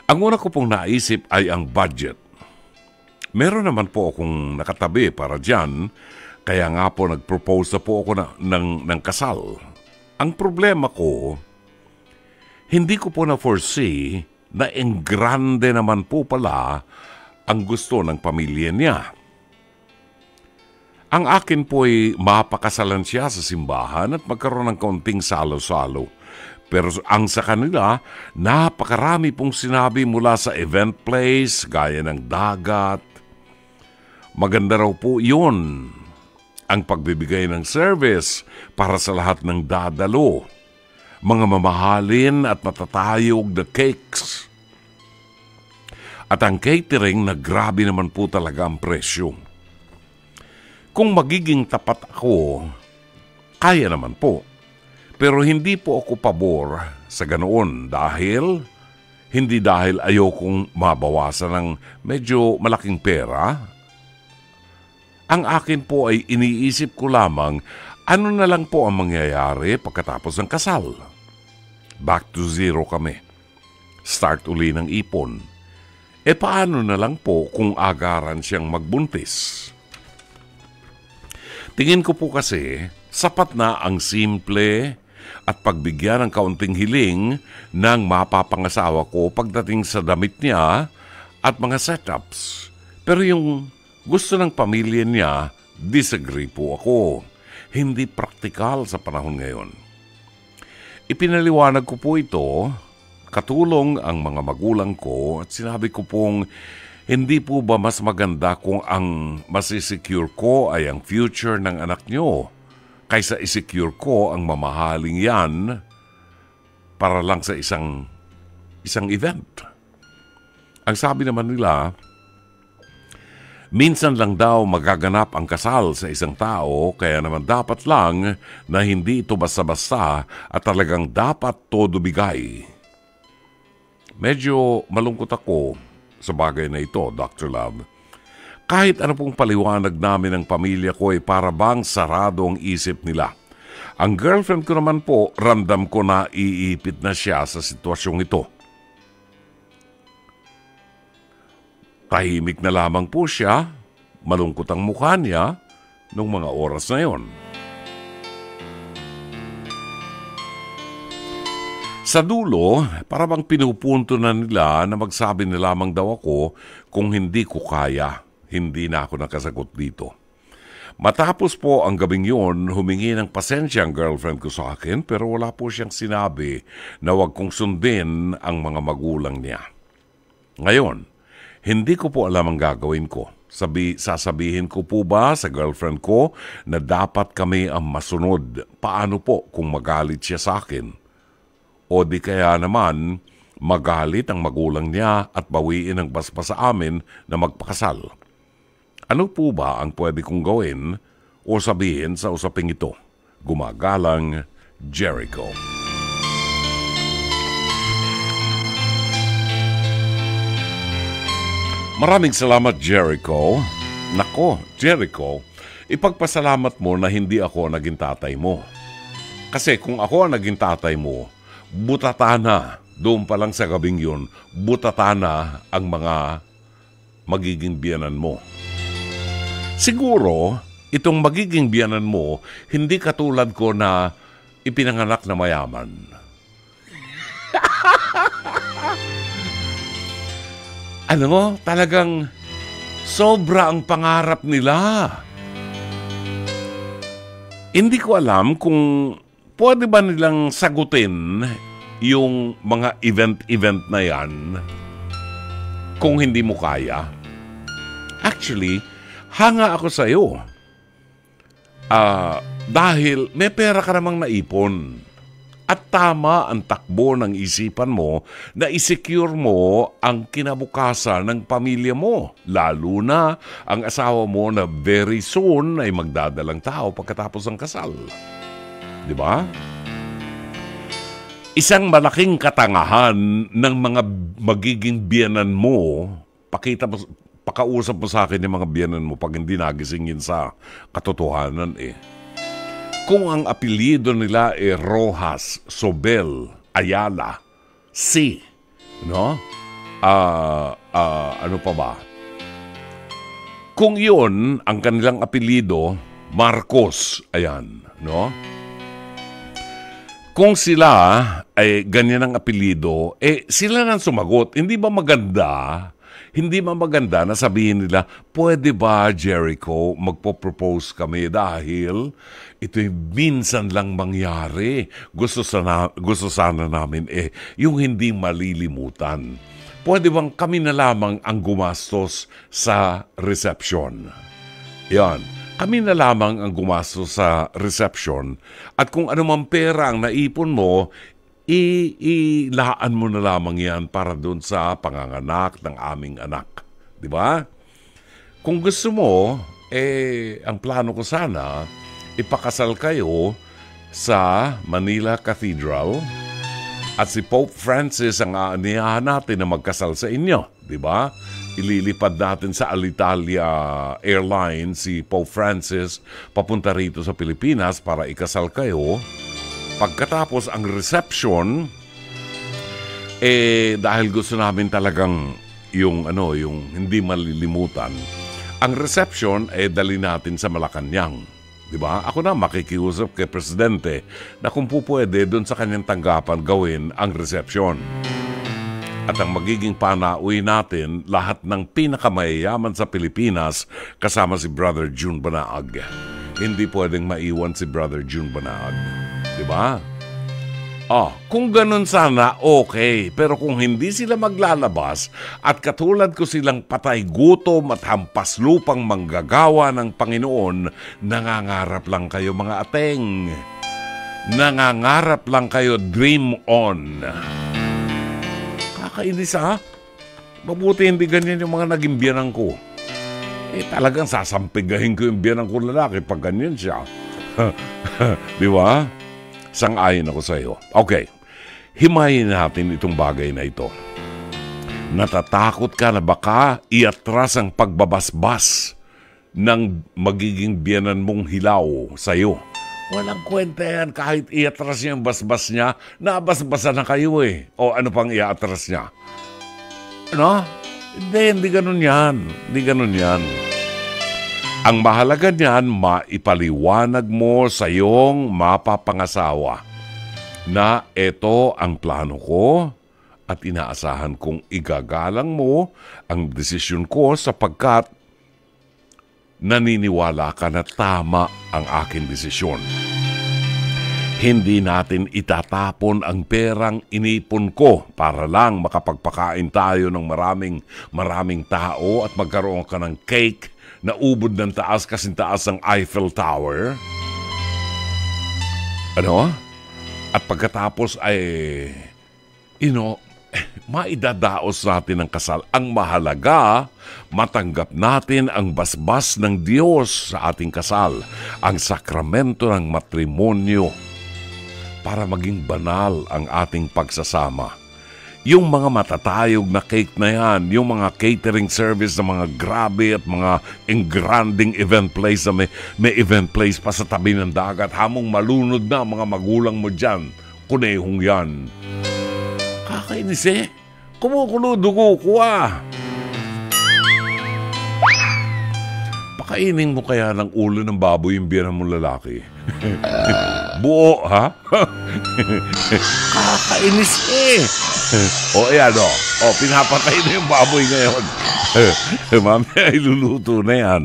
Ang una ko pong naisip ay ang budget. Meron naman po akong nakatabi para dyan, kaya nga po nag-propose na po ako ng kasal. Ang problema ko, hindi ko po na-foresee na engrande naman po pala ang gusto ng pamilya niya. Ang akin po ay mapakasalan siya sa simbahan at magkaroon ng konting salo-salo. Pero ang sa kanila, napakarami pong sinabi mula sa event place, gaya ng dagat. Maganda raw po yun, ang pagbibigay ng service para sa lahat ng dadalo. Mga mamahalin at matatayog na cakes. At ang catering na grabe naman po talaga ang presyo. Kung magiging tapat ako, kaya naman po. Pero hindi po ako pabor sa ganoon hindi dahil ayokong mabawasan ng medyo malaking pera. Ang akin po ay iniisip ko lamang ano na lang po ang mangyayari pagkatapos ng kasal. Back to zero kami. Start uli ng ipon. Paano na lang po kung agaran siyang magbuntis? Tingin ko po kasi sapat na ang simple at pagbigyan ng kaunting hiling ng mapapangasawa ko pagdating sa damit niya at mga setups. Pero yung gusto ng pamilya niya, disagree po ako. Hindi praktikal sa panahon ngayon. Ipinaliwanag ko po ito, katulong ang mga magulang ko at sinabi ko pong hindi po ba mas maganda kung ang masisecure ko ay ang future ng anak niyo kaysa isecure ko ang mamahaling yan para lang sa isang event. Ang sabi naman nila, minsan lang daw magaganap ang kasal sa isang tao, kaya naman dapat lang na hindi ito basta-basta at talagang dapat todo bigay. Medyo malungkot ako sa bagay na ito, Dr. Love. Kahit ano pong paliwanag namin ng pamilya ko ay para bang sarado ang isip nila. Ang girlfriend ko naman po, ramdam ko na iipit na siya sa sitwasyong ito. Tahimik na lamang po siya, malungkot ang mukha niya noong mga oras na yon. Sa dulo, para bang pinupunto na nila na magsabi na lamang daw ako kung hindi ko kaya. Hindi na ako nakasagot dito. Matapos po ang gabing yun, humingi ng pasensya ang girlfriend ko sa akin pero wala po siyang sinabi na wag kong sundin ang mga magulang niya. Ngayon, hindi ko po alam ang gagawin ko. Sasabihin ko po ba sa girlfriend ko na dapat kami ang masunod? Paano po kung magalit siya sa akin? O di kaya naman magalit ang magulang niya at bawiin ang basbas sa amin na magpakasal? Ano po ba ang pwede kong gawin o sabihin sa usaping ito? Gumagalang, Jericho. Maraming salamat, Jericho. Nako, Jericho, ipagpasalamat mo na hindi ako naging tatay mo. Kasi kung ako ang naging tatay mo, butata na, doon pa lang sa gabing yun, butata na ang mga magiging biyanan mo. Siguro, itong magiging biyanan mo, hindi katulad ko na ipinanganak na mayaman. Talagang sobra ang pangarap nila. Hindi ko alam kung pwede ba nilang sagutin yung mga event na yan kung hindi mo kaya. Actually, hanga ako sa'yo. Dahil may pera ka namang naipon. At tama ang takbo ng isipan mo na isecure mo ang kinabukasan ng pamilya mo. Lalo na ang asawa mo na very soon ay magdadalang tao pagkatapos ng kasal. Di ba? Isang malaking katangahan ng mga magiging biyanan mo, pakausap mo sa akin yung mga biyanan mo pag hindi nagisingin sa katotohanan Kung ang apelyido nila Rojas, Sobel, Ayala, C, no? Ano pa ba? Kung yun, ang kanilang apelyido, Marcos, ayan, no? Kung sila ay ganyan ang apelyido, sila nang sumagot. Hindi ba maganda na sabihin nila, pwede ba, Jericho, magpo-propose kami dahil ito'y minsan lang mangyari. Gusto sana namin yung hindi malilimutan. Pwede bang kami na lamang ang gumastos sa reception? Yan. Kami na lamang ang gumastos sa reception at kung anumang pera ang naipon mo, ilaan mo na lamang yan para doon sa panganganak ng aming anak. Di ba? Kung gusto mo, ang plano ko sana, ipakasal kayo sa Manila Cathedral at si Pope Francis ang aaniyahan natin na magkasal sa inyo, di ba? Ililipad natin sa Alitalia Airlines si Pope Francis papunta rito sa Pilipinas para ikasal kayo. Pagkatapos ang reception, dahil gusto namin talagang yung hindi malilimutan, ang reception dali natin sa Malacanang. Diba? Ako na makikiusap kay Presidente na kung pupwede doon sa kanyang tanggapan gawin ang reception. At ang magiging panauwi natin, lahat ng pinakamayayaman sa Pilipinas kasama si Brother June Banaag. Hindi pwedeng maiwan si Brother June Banaag. Diba? Kung ganun sana, okay. Pero kung hindi sila maglalabas at katulad ko silang patay gutom at hampas lupang manggagawa ng Panginoon, nangangarap lang kayo mga ateng. Nangangarap lang kayo, dream on. Kakainis ha? Mabuti hindi ganyan yung mga naging biyanang ko. Talagang sasampigahin ko yung biyanang ko lalaki pag ganyan siya. Di ba? Sang-ayon ako sa iyo. Okay, himayin natin itong bagay na ito. Natatakot ka na baka iatras ang pagbabasbas ng magiging biyanan mong hilaw sa iyo. Walang kwenta yan. Kahit iatras niya ang basbas niya, nabasbasan na kayo eh. O ano pang iatras niya? Ano? Hindi ganun yan. Hindi ganun yan. Ang mahalaga niyan, maipaliwanag mo sa iyong mapapangasawa na ito ang plano ko at inaasahan kong igagalang mo ang desisyon ko sapagkat naniniwala ka na tama ang aking desisyon. Hindi natin itatapon ang perang inipon ko para lang makapagpakain tayo ng maraming tao at magkaroon ka ng cake na ubod ng taas kasing taas ng Eiffel Tower. Ano? At pagkatapos maidadaos natin ang kasal. Ang mahalaga, matanggap natin ang basbas ng Diyos sa ating kasal, ang sakramento ng matrimonyo, para maging banal ang ating pagsasama. Yung mga matatayog na cake na yan, yung mga catering service na mga grabe at mga engranding event place na may event place pa sa tabi ng dagat, hamong malunod na mga magulang mo dyan, kunehong yan. Kakainis eh. Kumukulo dugo ko ah. Pakainin mo kaya ng ulo ng baboy yung biyanan mong lalaki. Buo, ha? Kakainis eh. Ayan o. Pinapatay na yung baboy ngayon. Mamaya iluluto na yan.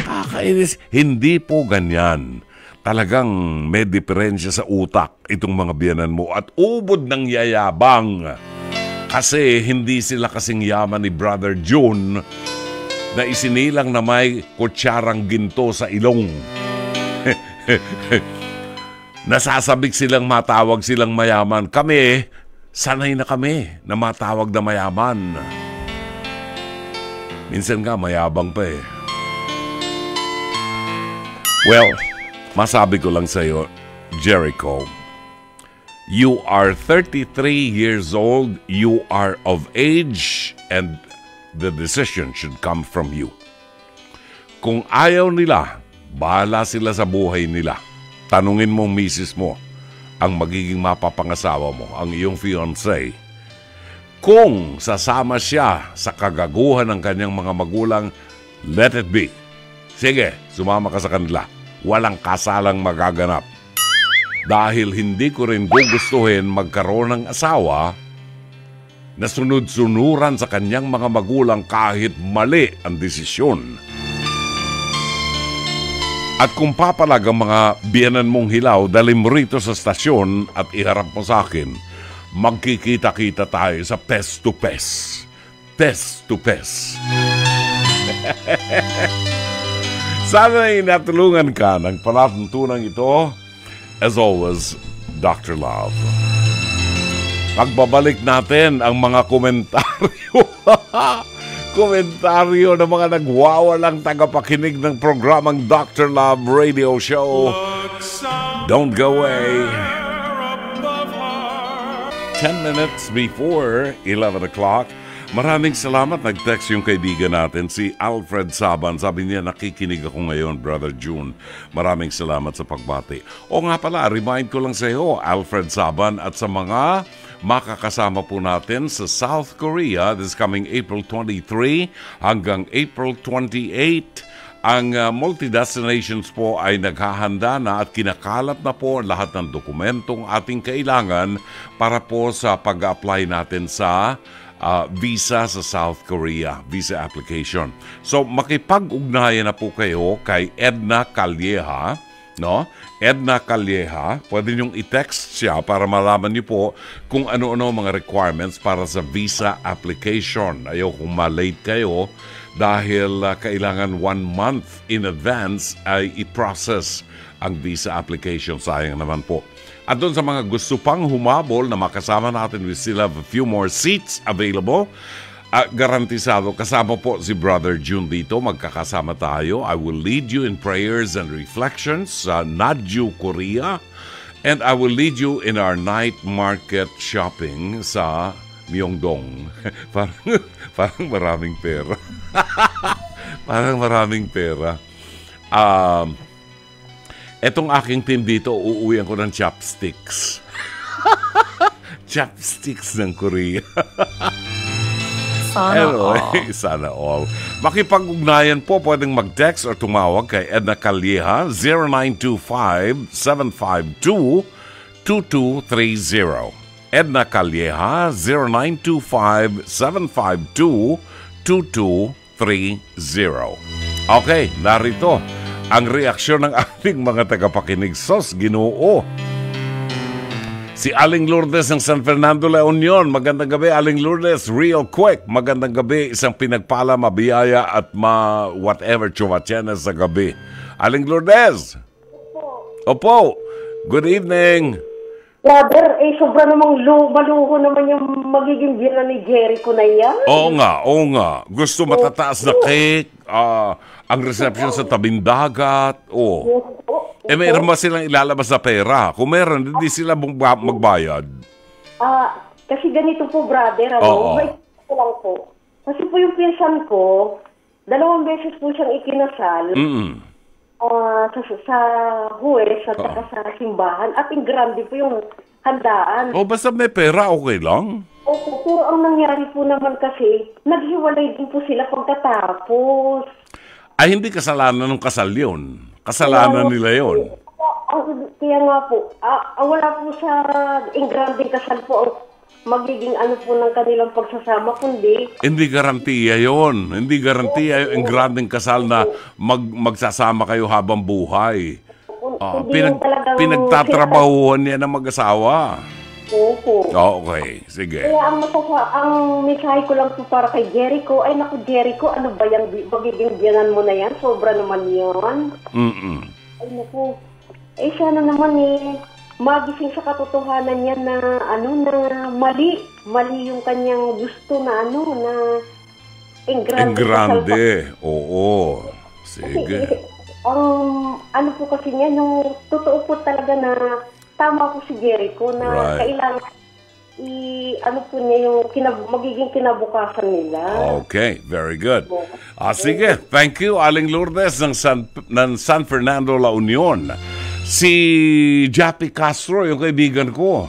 Kakainis. Hindi po ganyan. Talagang may diferensya sa utak itong mga biyanan mo at ubod ng yayabang. Kasi hindi sila kasing yaman ni Brother June na isinilang na may kutsarang ginto sa ilong. Nasasabik silang matawag silang mayaman. Kami, sanay na kami na matawag na mayaman. Minsan nga mayabang pa eh. Well, masabi ko lang sa iyo, Jericho, you are 33 years old, you are of age, and the decision should come from you. Kung ayaw nila, bahala sila sa buhay nila. Tanungin mo misis mo, ang magiging mapapangasawa mo, ang iyong fiancé. Kung sasama siya sa kagaguhan ng kanyang mga magulang, let it be. Sige, sumama ka sa kanila. Walang kasalang magaganap. Dahil hindi ko rin gugustuhin magkaroon ng asawa na sunod-sunuran sa kanyang mga magulang kahit mali ang desisyon. At kung papalag ang mga biyanan mong hilaw, dali mo rito sa stasyon at iharap mo sa akin, magkikita-kita tayo sa pes to pes. Pes to pes. Sana ay natulungan ka ng palatuntunan ito. As always, Dr. Love. Pagbabalik natin ang mga komentaryo komentaryo ng mga nagwawalang tagapakinig ng programang Dr. Love Radio Show. Don't go away. 10 minutes before 11 o'clock. Maraming salamat. Nag-text yung kaibigan natin, si Alfred Saban. Sabi niya, nakikinig ako ngayon, Brother June. Maraming salamat sa pagbati. O nga pala, remind ko lang sa iyo, Alfred Saban, at sa mga makakasama po natin sa South Korea this coming April 23 hanggang April 28. Ang multi-destinations po ay naghahanda na at kinakalat na po lahat ng dokumentong ating kailangan para po sa pag-apply natin sa visa sa South Korea, visa application. So, makipag-ugnayan na po kayo kay Edna Calleja, no? Edna Calleja, pwede niyong i-text siya para malaman niyo po kung ano-ano mga requirements para sa visa application. Ayaw kung ma-late kayo dahil kailangan 1 month in advance ay i-process ang visa application. Sayang naman po. At doon sa mga gusto pang humabol na makasama natin, we still have a few more seats available. Garantisado, kasama po si Brother June dito. Magkakasama tayo. I will lead you in prayers and reflections sa Nadju, Korea. And I will lead you in our night market shopping sa Myeongdong. Parang maraming pera. Parang maraming pera. Etong aking team dito, uuwian ko ng chopsticks. Chopsticks ng Korea. Sana all. Makipag-ugnayan po, pwedeng mag-text or tumawag kay Edna Calleja, 0925-752-2230. Edna Calleja, 0925-752-2230. Okay, narito ang reaksyon ng ating mga tagapakinig. Sos, Ginoo. Si Aling Lourdes ng San Fernando, La Union. Magandang gabi, Aling Lourdes. Real quick, magandang gabi. Isang pinagpala, mabiyaya at whatever chumachenes sa gabi. Aling Lourdes. Opo. Good evening. Brother, sobra namang maluho naman yung magiging biyanan ni Jericho na yan. Oo nga. Gusto matataas na cake, ang reception sa tabing dagat. Mayroon ba silang ilalabas na pera? Kung meron, hindi sila magbayad. Kasi ganito po, brother, may ko lang po. Kasi po yung pinsan ko, 2 beses po siyang ikinasal. Sa huwes at sa simbahan. At yung grande po yung handaan. Basta may pera, okay lang? Opo, pero ang nangyari po naman kasi, naghiwalay din po sila pagkatapos. Ay, hindi kasalanan ng kasal yun. Kasalanan nila yun. Kaya nga po, wala po sa ingranding kasal po magiging po ng kanilang pagsasama, kundi hindi garantiya yon. Hindi garantiya yung granding kasal na magsasama kayo habang buhay. Pinagtatrabahuhan niya ng mag-asawa. Opo. Okay, sige. Kaya ang mensahe ko lang po para kay Jericho, ay naku Jericho, ano ba yung magiging biyanan mo na yan? Sobra naman yan. Ay naku, sana naman magising sa katotohanan niya na na mali yung kanyang gusto na na engrande. Oo. Sige. Ang po kasi niya, yung totoo po talaga na tama po si Jericho na kailangan po niya yung magiging kinabukasan nila. Okay, very good. Sige, thank you, Aling Lourdes ng San Fernando, La Union. Si Jappy Castro, yung kaibigan ko.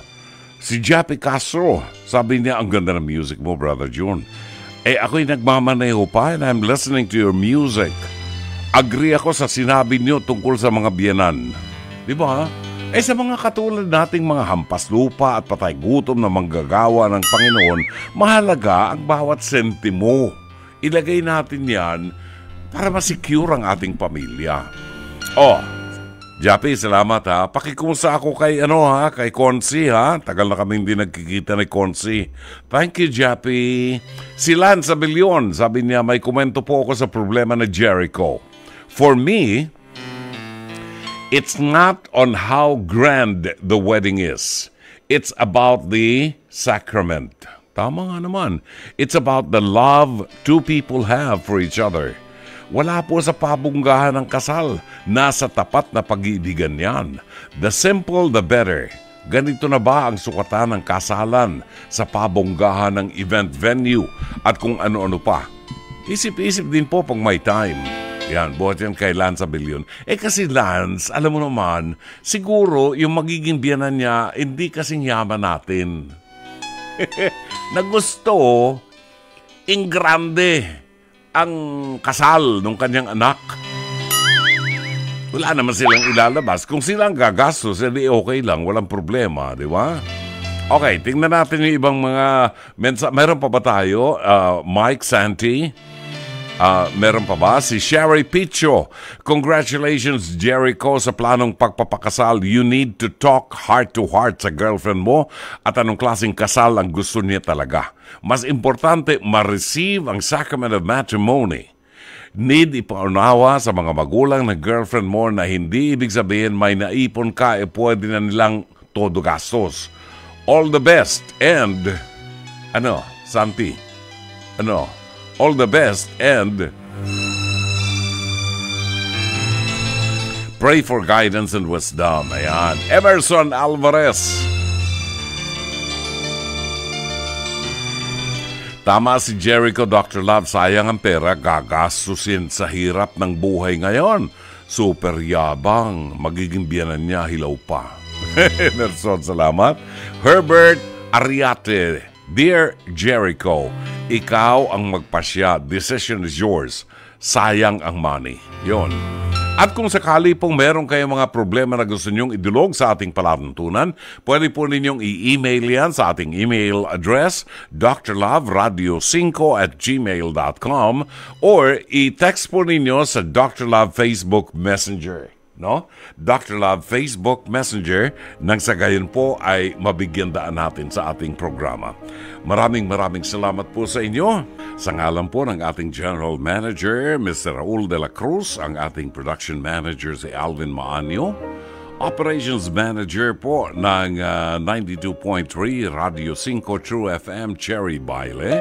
Si Jappy Castro, sabi niya, ang ganda ng music mo, Brother June. Ako'y nagmamaneho pa and I'm listening to your music. Agree ako sa sinabi niyo tungkol sa mga biyanan. Di ba? Sa mga katulad nating mga hampas lupa at patay gutom na manggagawa ng Panginoon, mahalaga ang bawat sentimo. Ilagay natin yan para masecure ang ating pamilya. Jappy, salamat ha. Pakikumusta ako kay kay Consi ha. Tagal na kami hindi nagkikita ni Consi. Thank you, Jappy. Si Lance Abelion, sabi niya, may komento po ako sa problema ni Jericho. For me, it's not on how grand the wedding is. It's about the sacrament. Tama nga naman. It's about the love two people have for each other. Wala po sa pabunggahan ng kasal. Nasa tapat na pag-iibigan yan. The simple, the better. Ganito na ba ang sukatan ng kasalan sa pabonggahan ng event venue at kung ano-ano pa? Isip-isip din po pag may time. Yan, buhat yan kay Lance Abilion. Kasi Lance, alam mo naman, siguro yung magiging biyanan niya, hindi kasing yaman natin. Na gusto in grande ang kasal ng kanyang anak. Wala naman silang ilalabas. Kung silang gagastos, edi okay lang. Walang problema, di ba? Okay, tingnan natin yung ibang mga meron pa ba tayo? Mike Santi. Meron pa ba? Si Sherry Picho. Congratulations, Jericho, sa planong pagpapakasal. You need to talk heart to heart sa girlfriend mo at anong klaseng kasal ang gusto niya talaga. Mas importante, ma-receive ang sacrament of matrimony. Need ipaunawa sa mga magulang ng girlfriend mo na hindi ibig sabihin may naipon ka pwede na nilang todo gastos. All the best and Santi, all the best and pray for guidance and wisdom. Ayan. Emerson Alvarez. Tama si Jericho, Dr. Love, sayang ang pera, gagastusin sa hirap ng buhay ngayon. Super yabang, magiging biyanan niya, hilaw pa. Emerson, salamat. Herbert Ariate, Dear Jericho, ikaw ang magpasya, decision is yours. Sayang ang money. Yon. At kung sakali pong meron kayong mga problema na gusto nyong idulog sa ating palatuntunan, pwede po ninyong i-email yan sa ating email address, drloveradio5@gmail.com, or i-text po ninyo sa Dr. Love Facebook Messenger. No? Dr. Love Facebook Messenger, nang sa gayon po ay mabigyan daan natin sa ating programa. Maraming salamat po sa inyo. Sa ngalan po ng ating General Manager, Mr. Raul de la Cruz, ang ating Production Manager si Alvin Maanyo, Operations Manager po ng 92.3 Radio 5 True FM Cherry Baile,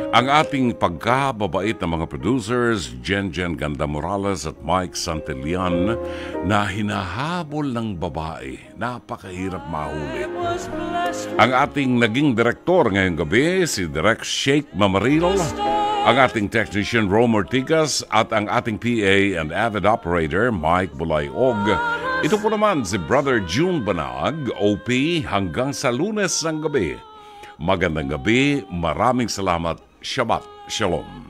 ang ating pagkababait na mga producers, Jen Ganda Morales at Mike Santillan, na hinahabol ng babae. Napakahirap mahuli. Ang ating naging direktor ngayong gabi, si Direk Sheikh Mamaril, ang ating technician, Rome Ortigas, at ang ating PA and avid operator, Mike Bulayog. Ito po naman si Brother June Banag, OP, hanggang sa Lunes ng gabi. Magandang gabi, maraming salamat. Shabbat Shalom.